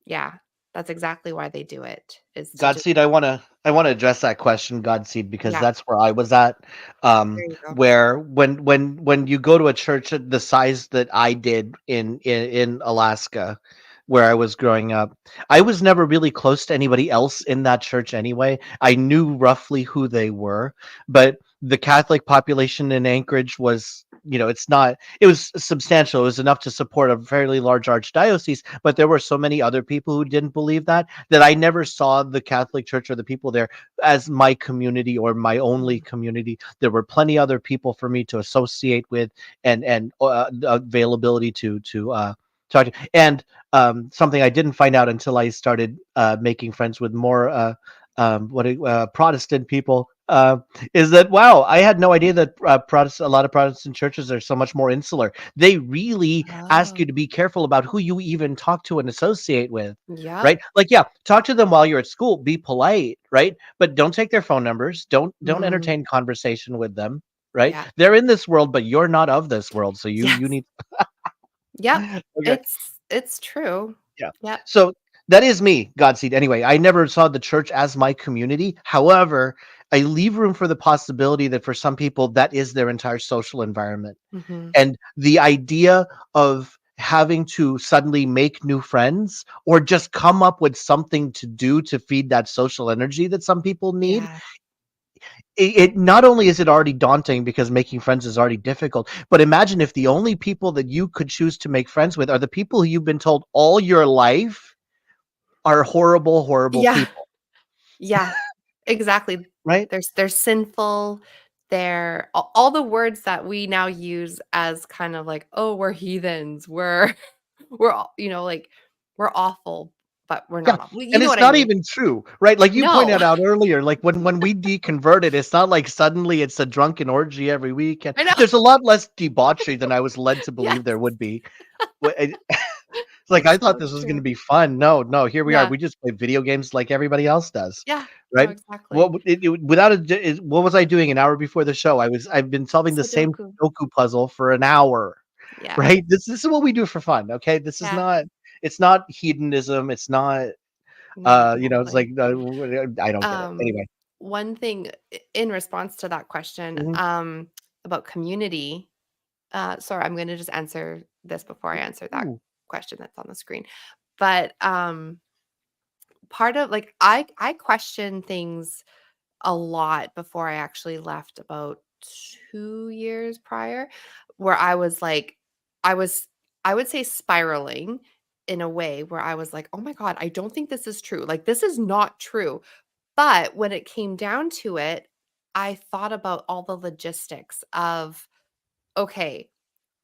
yeah, that's exactly why they do it, is to just Godseed, I wanna address that question, Godseed, because yeah, that's where I was at. there you go. Where when you go to a church the size that I did in Alaska, where I was growing up, I was never really close to anybody else in that church anyway. I knew roughly who they were, but the Catholic population in Anchorage was, it's not, it was substantial. It was enough to support a fairly large archdiocese, but there were so many other people who didn't believe that I never saw the Catholic Church or the people there as my community or my only Mhm. community. There were plenty other people for me to associate with, and availability to talk to. And something I didn't find out until I started making friends with more Protestant people. Is that wow? I had no idea that a lot of Protestant churches are so much more insular. They really ask Oh, you to be careful about who you even talk to and associate with, yep. right? Like, yeah, talk to them while you're at school, be polite, right? But don't take their phone numbers. Don't Mm, entertain conversation with them, right? yeah. They're in this world, but you're not of this world, so you Yes. need Yep. okay. It's true. Yeah. Yep. So that is me, Godseed. Anyway, I never saw the church as my community. However, I leave room for the possibility that for some people that is their entire social environment. Mhm. And the idea of having to suddenly make new friends or just come up with something to do to feed that social energy that some people need, Yeah. it not only is it already daunting because making friends is already difficult, but imagine if the only people that you could choose to make friends with are the people who you've been told all your life are horrible, horrible Yeah. people, Yeah. Exactly. right? They're sinful. They're all the words that we now use as kind of like, "Oh, we're heathens. We're we're all," like, "We're awful, but we're Yeah, not awful." You and know it's what I not mean? even true, right? Like you No. pointed out earlier, like when we deconverted, it's not like suddenly it's a drunken orgy every weekend. I know. There's a lot less debauchery than I was led to believe Yes. there would be. It's like I It's thought so this was going to true. be fun. No, no, here we are. Yeah. We just play video games like everybody else does, Yeah. No, right? exactly. Without what was I doing an hour before the show? I've been solving the same Sudoku. Sudoku puzzle for an hour, Yeah. right? This is what we do for fun. Okay, this is Yeah. not. It's not hedonism. It's not. No, It's like exactly. I don't get it. Um, Anyway. One thing in response to that question, Mhm. about community, sorry, I'm gonna just answer this before I answer that Ooh. question that's on the screen. But, part of like, I question things a lot before I actually left about 2 years prior, where I was like I was I would say spiraling in a way where I was like, "Oh my god, I don't think this is true. Like, this is not true." But when it came down to it, I thought about all the logistics of, okay,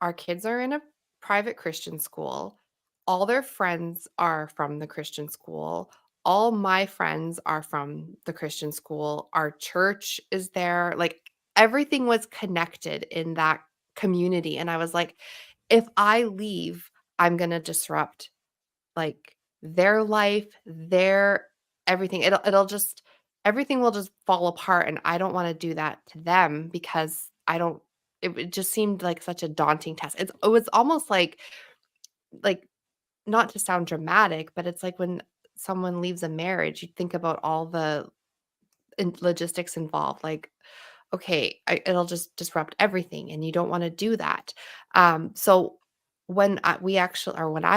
our kids are in a private Christian school. All their friends are from the Christian school. All my friends are from the Christian school. Our church is there. Like everything was connected in that community. And I was like, if I leave, I'm going to disrupt like their life, their everything. It'll just everything will just fall apart and I don't want to do that to them because I don't it just seemed like such a daunting task. It was almost like not to sound dramatic, but it's like when someone leaves a marriage, you think about all the logistics involved. Like, okay, it'll just disrupt everything, and you don't want to do that. So when I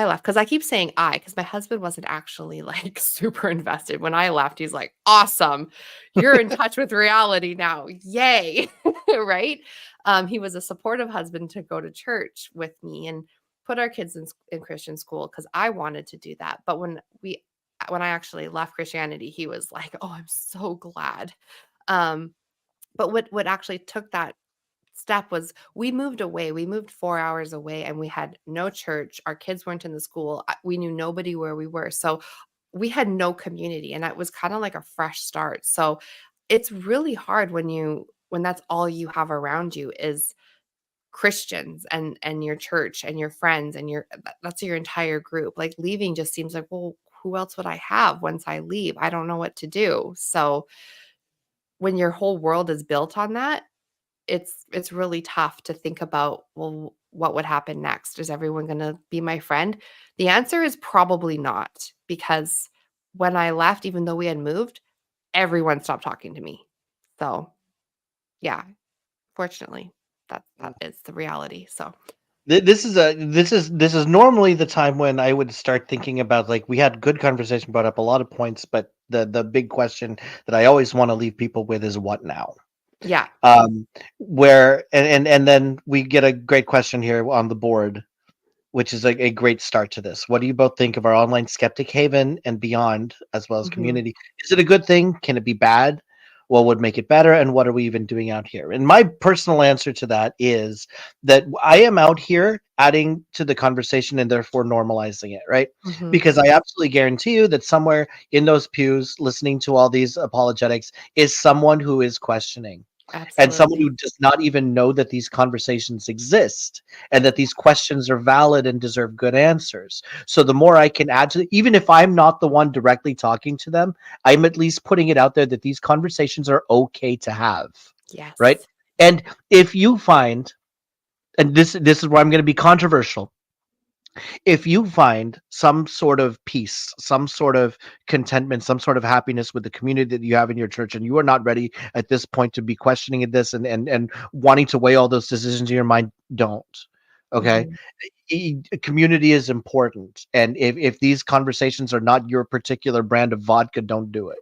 left, because I keep saying because my husband wasn't actually like super invested. When I left, he's like, "Awesome, you're in touch with reality now, yay!" Right? He was a supportive husband to go to church with me and put our kids in Christian school because I wanted to do that. But when I actually left Christianity, he was like, "Oh, I'm so glad." Um, but what actually took that step was we moved away. We moved 4 hours away and we had no church. Our kids weren't in the school. We knew nobody where we were. So we had no community and that was kind of like a fresh start. So it's really hard when that's all you have around you is Christians and your church and your friends and that's your entire group. Like leaving just seems like, well, who else would I have once I leave? I don't know what to do. So when your whole world is built on that, it's really tough to think about, well, what would happen next? Is everyone gonna be my friend? The answer is probably not, because when I left, even though we had moved, everyone stopped talking to me. So, yeah, fortunately, that is the reality. So, This is normally the time when I would start thinking about, like, we had good conversation, brought up a lot of points, but the big question that I always want to leave people with is what now? yeah. Um, where and then we get a great question here on the board, which is a great start to this. What do you both think of our online skeptic haven and beyond, as well as Mhm, community? Is it a good thing? Can it be bad? What would make it better? And what are we even doing out here? And my personal answer to that is that I am out here adding to the conversation and therefore normalizing it, right? mhm. Because I absolutely guarantee you that somewhere in those pews listening to all these apologetics is someone who is questioning, and someone Absolutely. who does not even know that these conversations exist and that these questions are valid and deserve good answers. So the more I can add to, even if I'm not the one directly talking to them, I'm at least putting it out there that these conversations are okay to have, right? Yes. And if you find, and this is where I'm going to be controversial, if you find some sort of peace, some sort of contentment, some sort of happiness with the community that you have in your church, and you are not ready at this point to be questioning this and wanting to weigh all those decisions in your mind, don't. Okay. Mhm. Community is important. And if these conversations are not your particular brand of vodka, don't do it.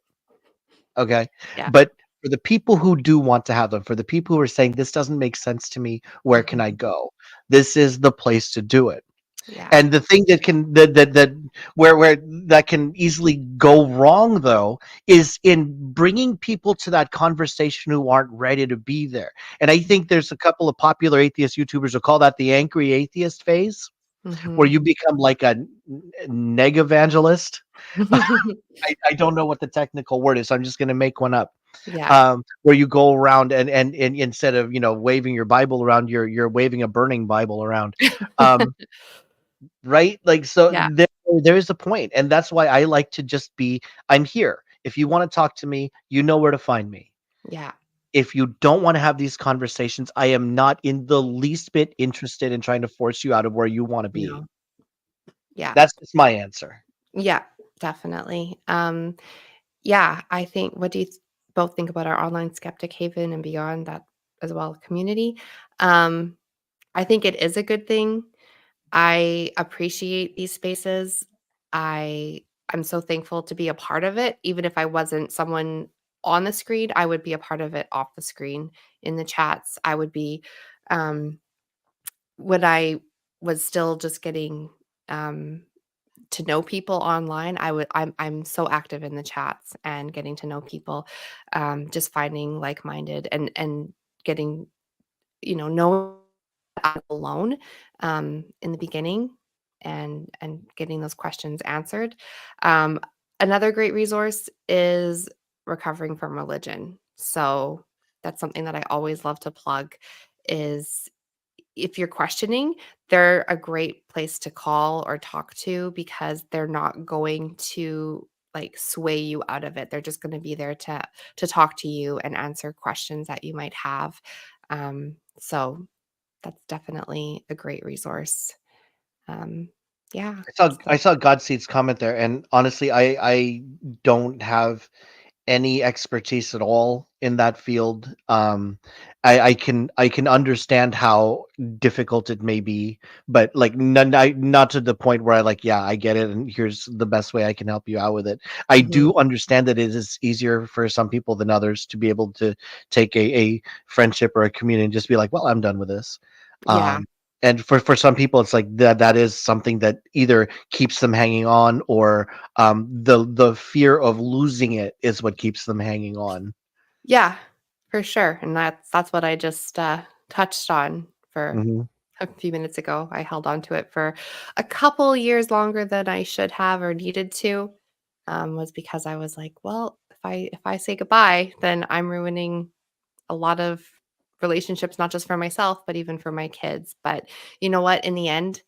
Okay. Yeah. But for the people who do want to have them, for the people who are saying this doesn't make sense to me, where can I Mhm. go? This is the place to do it. Yeah. And the thing that can that where that can easily go wrong, though, is in bringing people to that conversation who aren't ready to be there. And I think there's a couple of popular atheist YouTubers who call that the angry atheist phase, where Mhm. you become like a neg evangelist. I don't know what the technical word is, so I'm just going to make one up. Yeah. Where you go around and instead of waving your Bible around, you're waving a burning Bible around. Um, Right? Like, so Yeah. there is a point, and that's why I like to just be, I'm here. If you wanna talk to me, you know where to find me. Yeah. If you don't wanna have these conversations, I am not in the least bit interested in trying to force you out of where you wanna be. No. Yeah. That's just my answer. Yeah, definitely. Yeah, I think what do you both think about our online skeptic haven and beyond that as well community? Um, I think it is a good thing. I appreciate these spaces. I'm so thankful to be a part of it. Even if I wasn't someone on the screen, I would be a part of it off the screen in the chats. I would be um when I was still just getting um to know people online, I'm so active in the chats and getting to know people, just finding like-minded and getting, knowing alone in the beginning and getting those questions answered. Um, Another great resource is recovering from religion. So that's something that I always love to plug is if you're questioning, they're a great place to call or talk to because they're not going to like sway you out of it. They're just going to be there to talk to you and answer questions that you might have. So that's definitely a great resource. Um, yeah. I So saw Godseed's comment there, and honestly, I don't have any expertise at all in that field. I can understand how difficult it may be, but like not to the point where I like, yeah, I get it, and here's the best way I can help you out with it. I mhm. do understand that it is easier for some people than others to be able to take a friendship or a community and just be like, well, I'm done with this. Yeah. Um, and for some people, it's like that is something that either keeps them hanging on, or the fear of losing it is what keeps them hanging on. Yeah, for sure. And that's what I just touched on for Hmm. a few minutes ago. I held on to it for a couple years longer than I should have or needed to. Was because I was like, well, if I say goodbye, then I'm ruining a lot of relationships, not just for myself, but even for my kids. But you know what? In the end,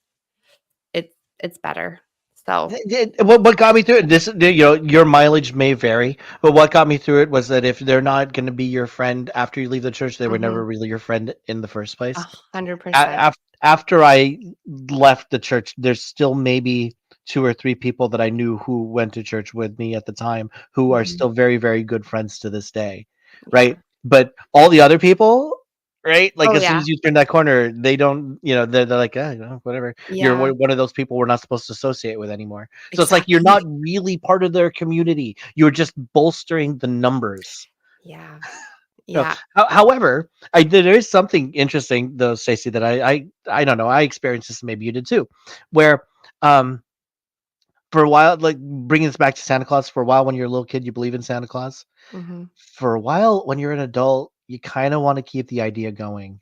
it's better. So What got me through it, this, your mileage may vary, but what got me through it was that if they're not going to be your friend after you leave the church, they were mhm, never really your friend in the first place. 100%. After I left the church, there's still maybe two or three people that I knew who went to church with me at the time who are Mhm. still very, very good friends to this day, Yeah. right? But all the other people, right? Like Oh, as soon yeah. as you turn that corner, they don't, they're like, whatever. You're Yeah. one of those people we're not supposed to associate with anymore. So it's like you're Exactly. not really part of their community. You're just bolstering the numbers. Yeah. No, Yeah. however, there is something interesting though, Stacey, that I don't know. I experienced this, maybe you did too, where um for a while, like bringing this back to Santa Claus, for a while when you're a little kid, you believe in Santa Claus. Mhm. For a while, when you're an adult, you kind of want to keep the idea going.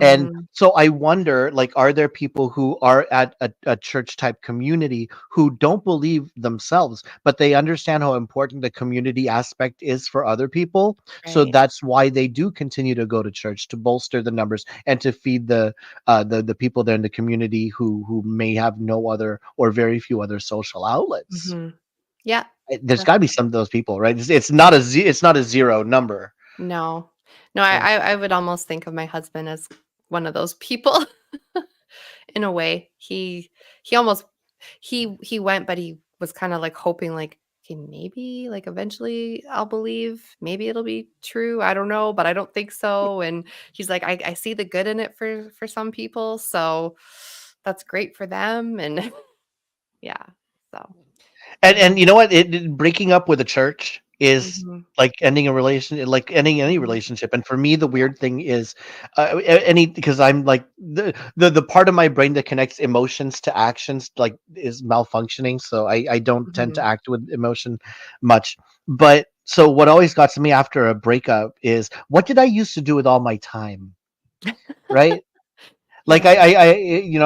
And Mhm. so I wonder, like, are there people who are at a church type community who don't believe themselves, but they understand how important the community aspect is for other people? So Right. that's why they do continue to go to church, to bolster the numbers and to feed the people there in the community who may have no other or very few other social outlets. Mhm. Yeah. There's got to be Definitely. some of those people, right? It's not it's not a zero number. No. No, I would almost think of my husband as one of those people in a way. He almost he went, but he was kinda, like, hoping, like, "Okay, maybe, like, eventually I'll believe. Maybe it'll be true. I don't know, but I don't think so." And he's like, "I see the good in it for some people, so that's great for them." And yeah, so, And um you know what? Breaking up with a church is mhm, like ending a relation, like ending any mhm. relationship. And for me, the Yeah. weird thing is, any, because I'm like the part of my brain that connects emotions to actions like is malfunctioning, so I don't tend to Mhm. act with emotion much. But so what always got to me after a breakup is, what did I used to do with all my time, right? Like Yeah.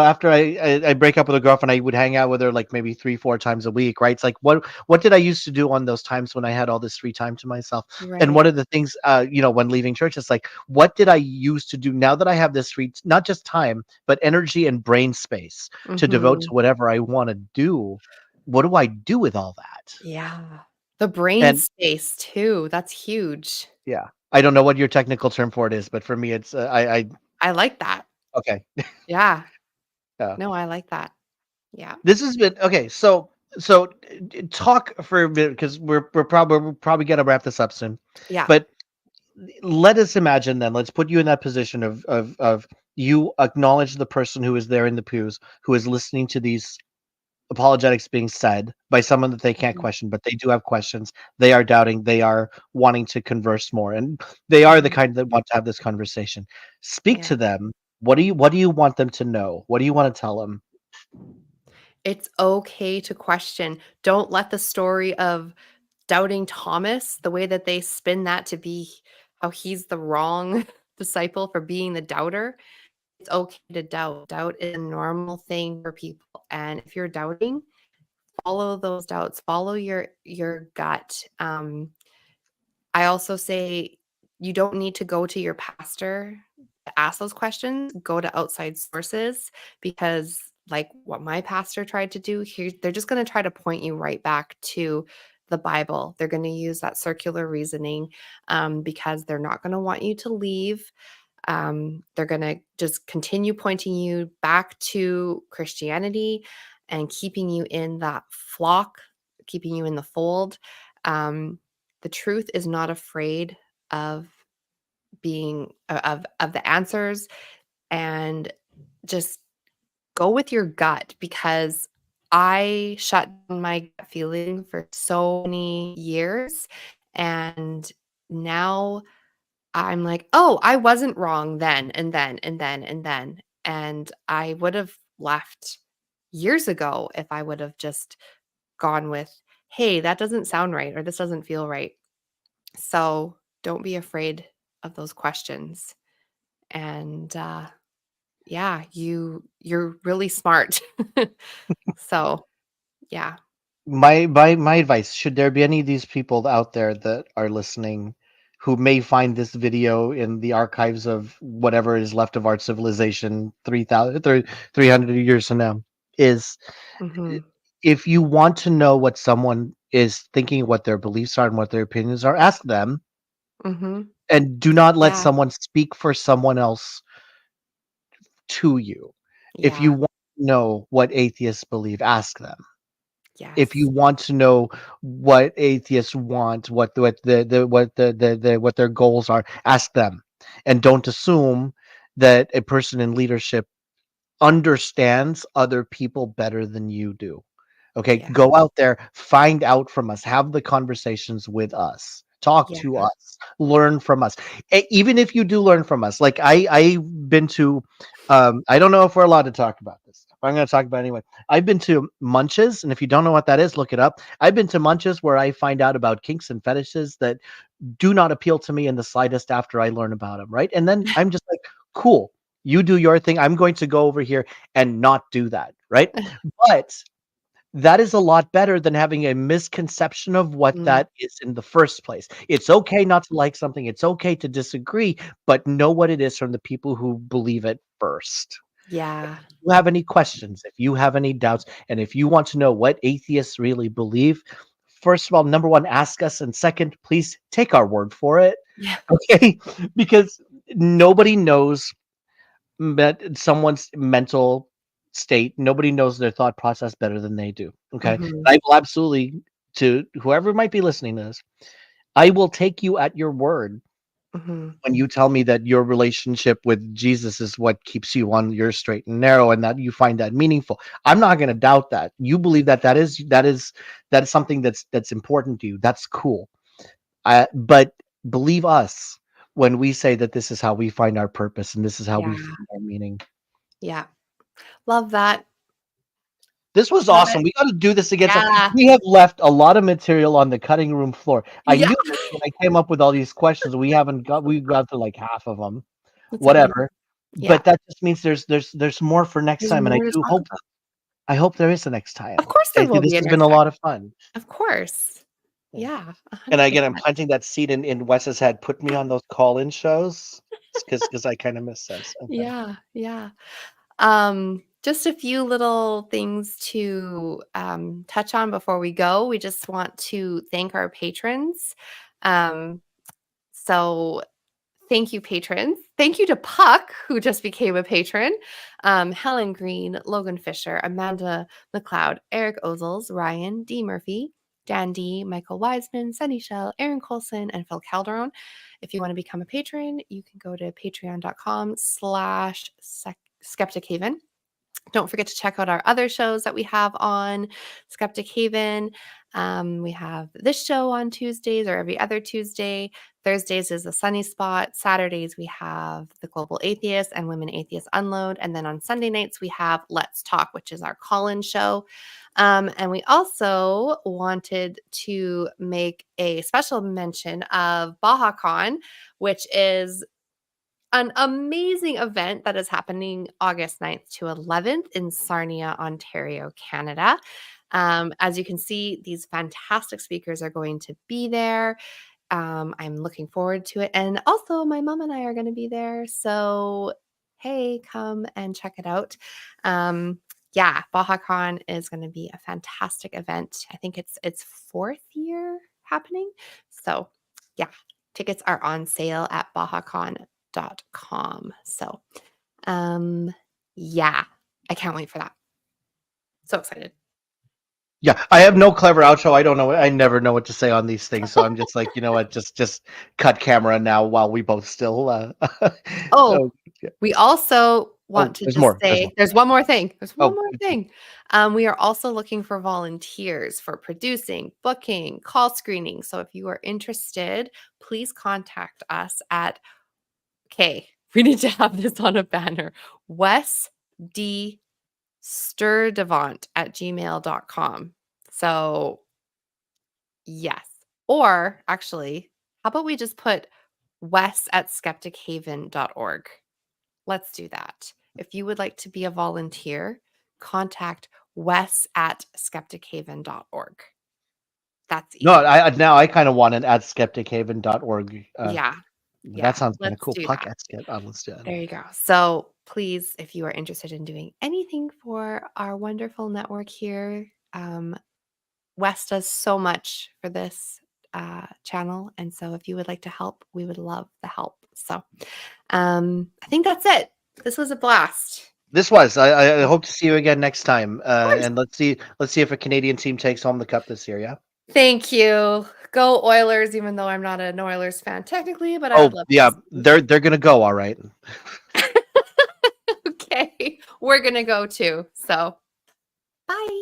after I break up with a girlfriend, I would hang out with her like maybe 3 4 times a week, right? It's like, what did I used to do on those times when I had all this free time to myself? And Right. one of the things, when leaving church, it's like, what did I used to do now that I have this free, not just time, but energy and brain space to devote to Mhm. whatever I want to do? What do I do with all that? Yeah. The brain And space too, that's huge. yeah, I don't know what your technical term for it is, but for me, it's I I like that. okay. Yeah. Yeah. No, I like that. Yeah. This has been okay. Talk for a bit, because we're probably gonna wrap this up soon. Yeah. But let us imagine then. Let's put you in that position of you acknowledge the person who is there in the pews, who is listening to these apologetics being said by someone that they can't Mhm. question, but they do have questions. They are doubting. They are wanting to converse more, and they are the Mhm. kind that want to have this conversation. Speak Yeah. to them. What do you want them to know? What do you want to tell them? It's okay to question. Don't let the story of doubting Thomas, the way that they spin that to be how he's the wrong disciple for being the doubter, it's okay to doubt. Doubt is a normal thing for people. And if you're doubting, follow those doubts, follow your gut. I also say you don't need to go to your pastor to ask those questions. Go to outside sources because, like what my pastor tried to do here, they're just going to try to point you right back to the Bible. They're going to use that circular reasoning because they're not going to want you to leave. They're going to just continue pointing you back to Christianity and keeping you in that flock, keeping you in the fold. The truth is not afraid of being of the answers, and just go with your gut, because I shut down my gut feeling for so many years, and now I'm like, "Oh, I wasn't wrong then, and then, and then, and then." And I would have left years ago if I would have just gone with, "Hey, that doesn't sound right," or "This doesn't feel right." So, don't be afraid of those questions. And, yeah, you're really smart. So, yeah. My advice, should there be any of these people out there that are listening who may find this video in the archives of whatever is left of our civilization 300 years from now, is Mhm. if you want to know what someone is thinking, what their beliefs are and what their opinions are, ask them, Mhm. and do not let Yeah. someone speak for someone else to you. If you Yeah. want to know what atheists believe, ask them. If you Yes. want to know what atheists want, what their goals are, ask them. And don't assume that a person in leadership understands other people better than you do. Okay, Yeah. go out there, find out from us, have the conversations with us, talk Yeah. to us, learn from us. Even if you do learn from us, like I've been to, I don't know if we're allowed to talk about this, but I'm going to talk about it anyway. I've been to munches, and if you don't know what that is, look it up. I've been to munches where I find out about kinks and fetishes that do not appeal to me in the slightest after I learn about them, right? And then I'm just like, cool, you do your thing. I'm going to go over here and not do that, right? But that is a lot better than having a misconception of what Mm. that is in the first place. It's okay not to like something, it's okay to disagree, but know what it is from the people who believe it first. Yeah. If you have any questions, if you have any doubts, and if you want to know what atheists really believe, first of all, number one, ask us, and second, please take our word for it. Yeah. Okay? Because nobody knows someone's mental state. Nobody knows their thought process better than they do. Okay. Mhm. I will absolutely, to whoever might be listening to this, I will take you at your word Mhm. when you tell me that your relationship with Jesus is what keeps you on your straight and narrow and that you find that meaningful. I'm not going to doubt that. You believe that that is something that's important to you. That's cool. But believe us when we say that this is how we find our purpose and this is how we Yeah. find our meaning. Yeah. Love that. This was Love it. awesome. We got to do this again. So Yeah. we have left a lot of material on the cutting room floor. I Yeah. knew this when I came up with all these questions. We got to like half of them, That's okay. whatever. Yeah. But that just means there's more for next There's time, and more to talk about. I hope there is a next Of time. course there will This be a has been next a time. lot of fun. Of course. Yeah. Yeah, And again, I'm 100%. planting that seed in Wes's head. Put me on those call-in shows because I kind of miss those. Okay. Yeah, yeah. Just a few little things to touch on before we go. We just want to thank our patrons. Um, so thank you, patrons. Thank you to Puck, who just became a patron. Helen Greene, Logan Fisher, Amanda McLeod, Eric Ozols, Ryan D. Murphy, Dan D, Michael Wiseman, Sunny Shell, Aaron Coalson, and Phil Calderone. If you want to become a patron, you can go to patreon.com/Skeptic Haven. Don't forget to check out our other shows that we have on Skeptic Haven. We have this show on Tuesdays or every other Tuesday. Thursdays is the Sunny Spot. Saturdays, we have the Global Atheist and Women Atheists Unload. And then on Sunday nights, we have Let's Talk, which is our call-in show. And we also wanted to make a special mention of BajaCon, which is an amazing event that is happening August 9th to 11th in Sarnia, Ontario, Canada. As you can see, these fantastic speakers are going to be there. I'm looking forward to it. And also, my mom and I are going to be there. So, hey, come and check it out. Yeah, BajaCon is going to be a fantastic event. I think it's fourth year happening. So, yeah, tickets are on sale at bajacon.com. So, yeah, I can't wait for that. So excited. Yeah, I have no clever outro. I don't know. I never know what to say on these things, so I'm just like, you know what? Just cut camera now while we both still. Oh, Yeah. we also want Oh, to there's just more. There's say more. there's one more thing. There's one Oh, more thing. We are also looking for volunteers for producing, booking, call screening. So if you are interested, please contact us at, okay, we need to have this on a banner, Wes D. Sturdevant at gmail.com. So, yes. Or actually, how about we just put Wes at skeptichaven.org? Let's do that. If you would like to be a volunteer, contact Wes at skeptichaven.org. That's no, easy. now I kind of want it at skeptichaven.org. Yeah. That Yeah. sounds kind of Let's cool. do that. Let's do that. There you go. So please, if you are interested in doing anything for our wonderful network here, Wes does so much for this channel. And so if you would like to help, we would love the help. So I think that's it. This was a blast. This was. I hope to see you again next time. Of course. And let's see if a Canadian team takes home the cup this year. Yeah. Thank you. Go Oilers, even though I'm not an Oilers fan technically, but I would Oh love yeah, to see. they're gonna go all right. Okay. We're going to go too. So, bye.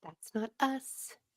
That's not us.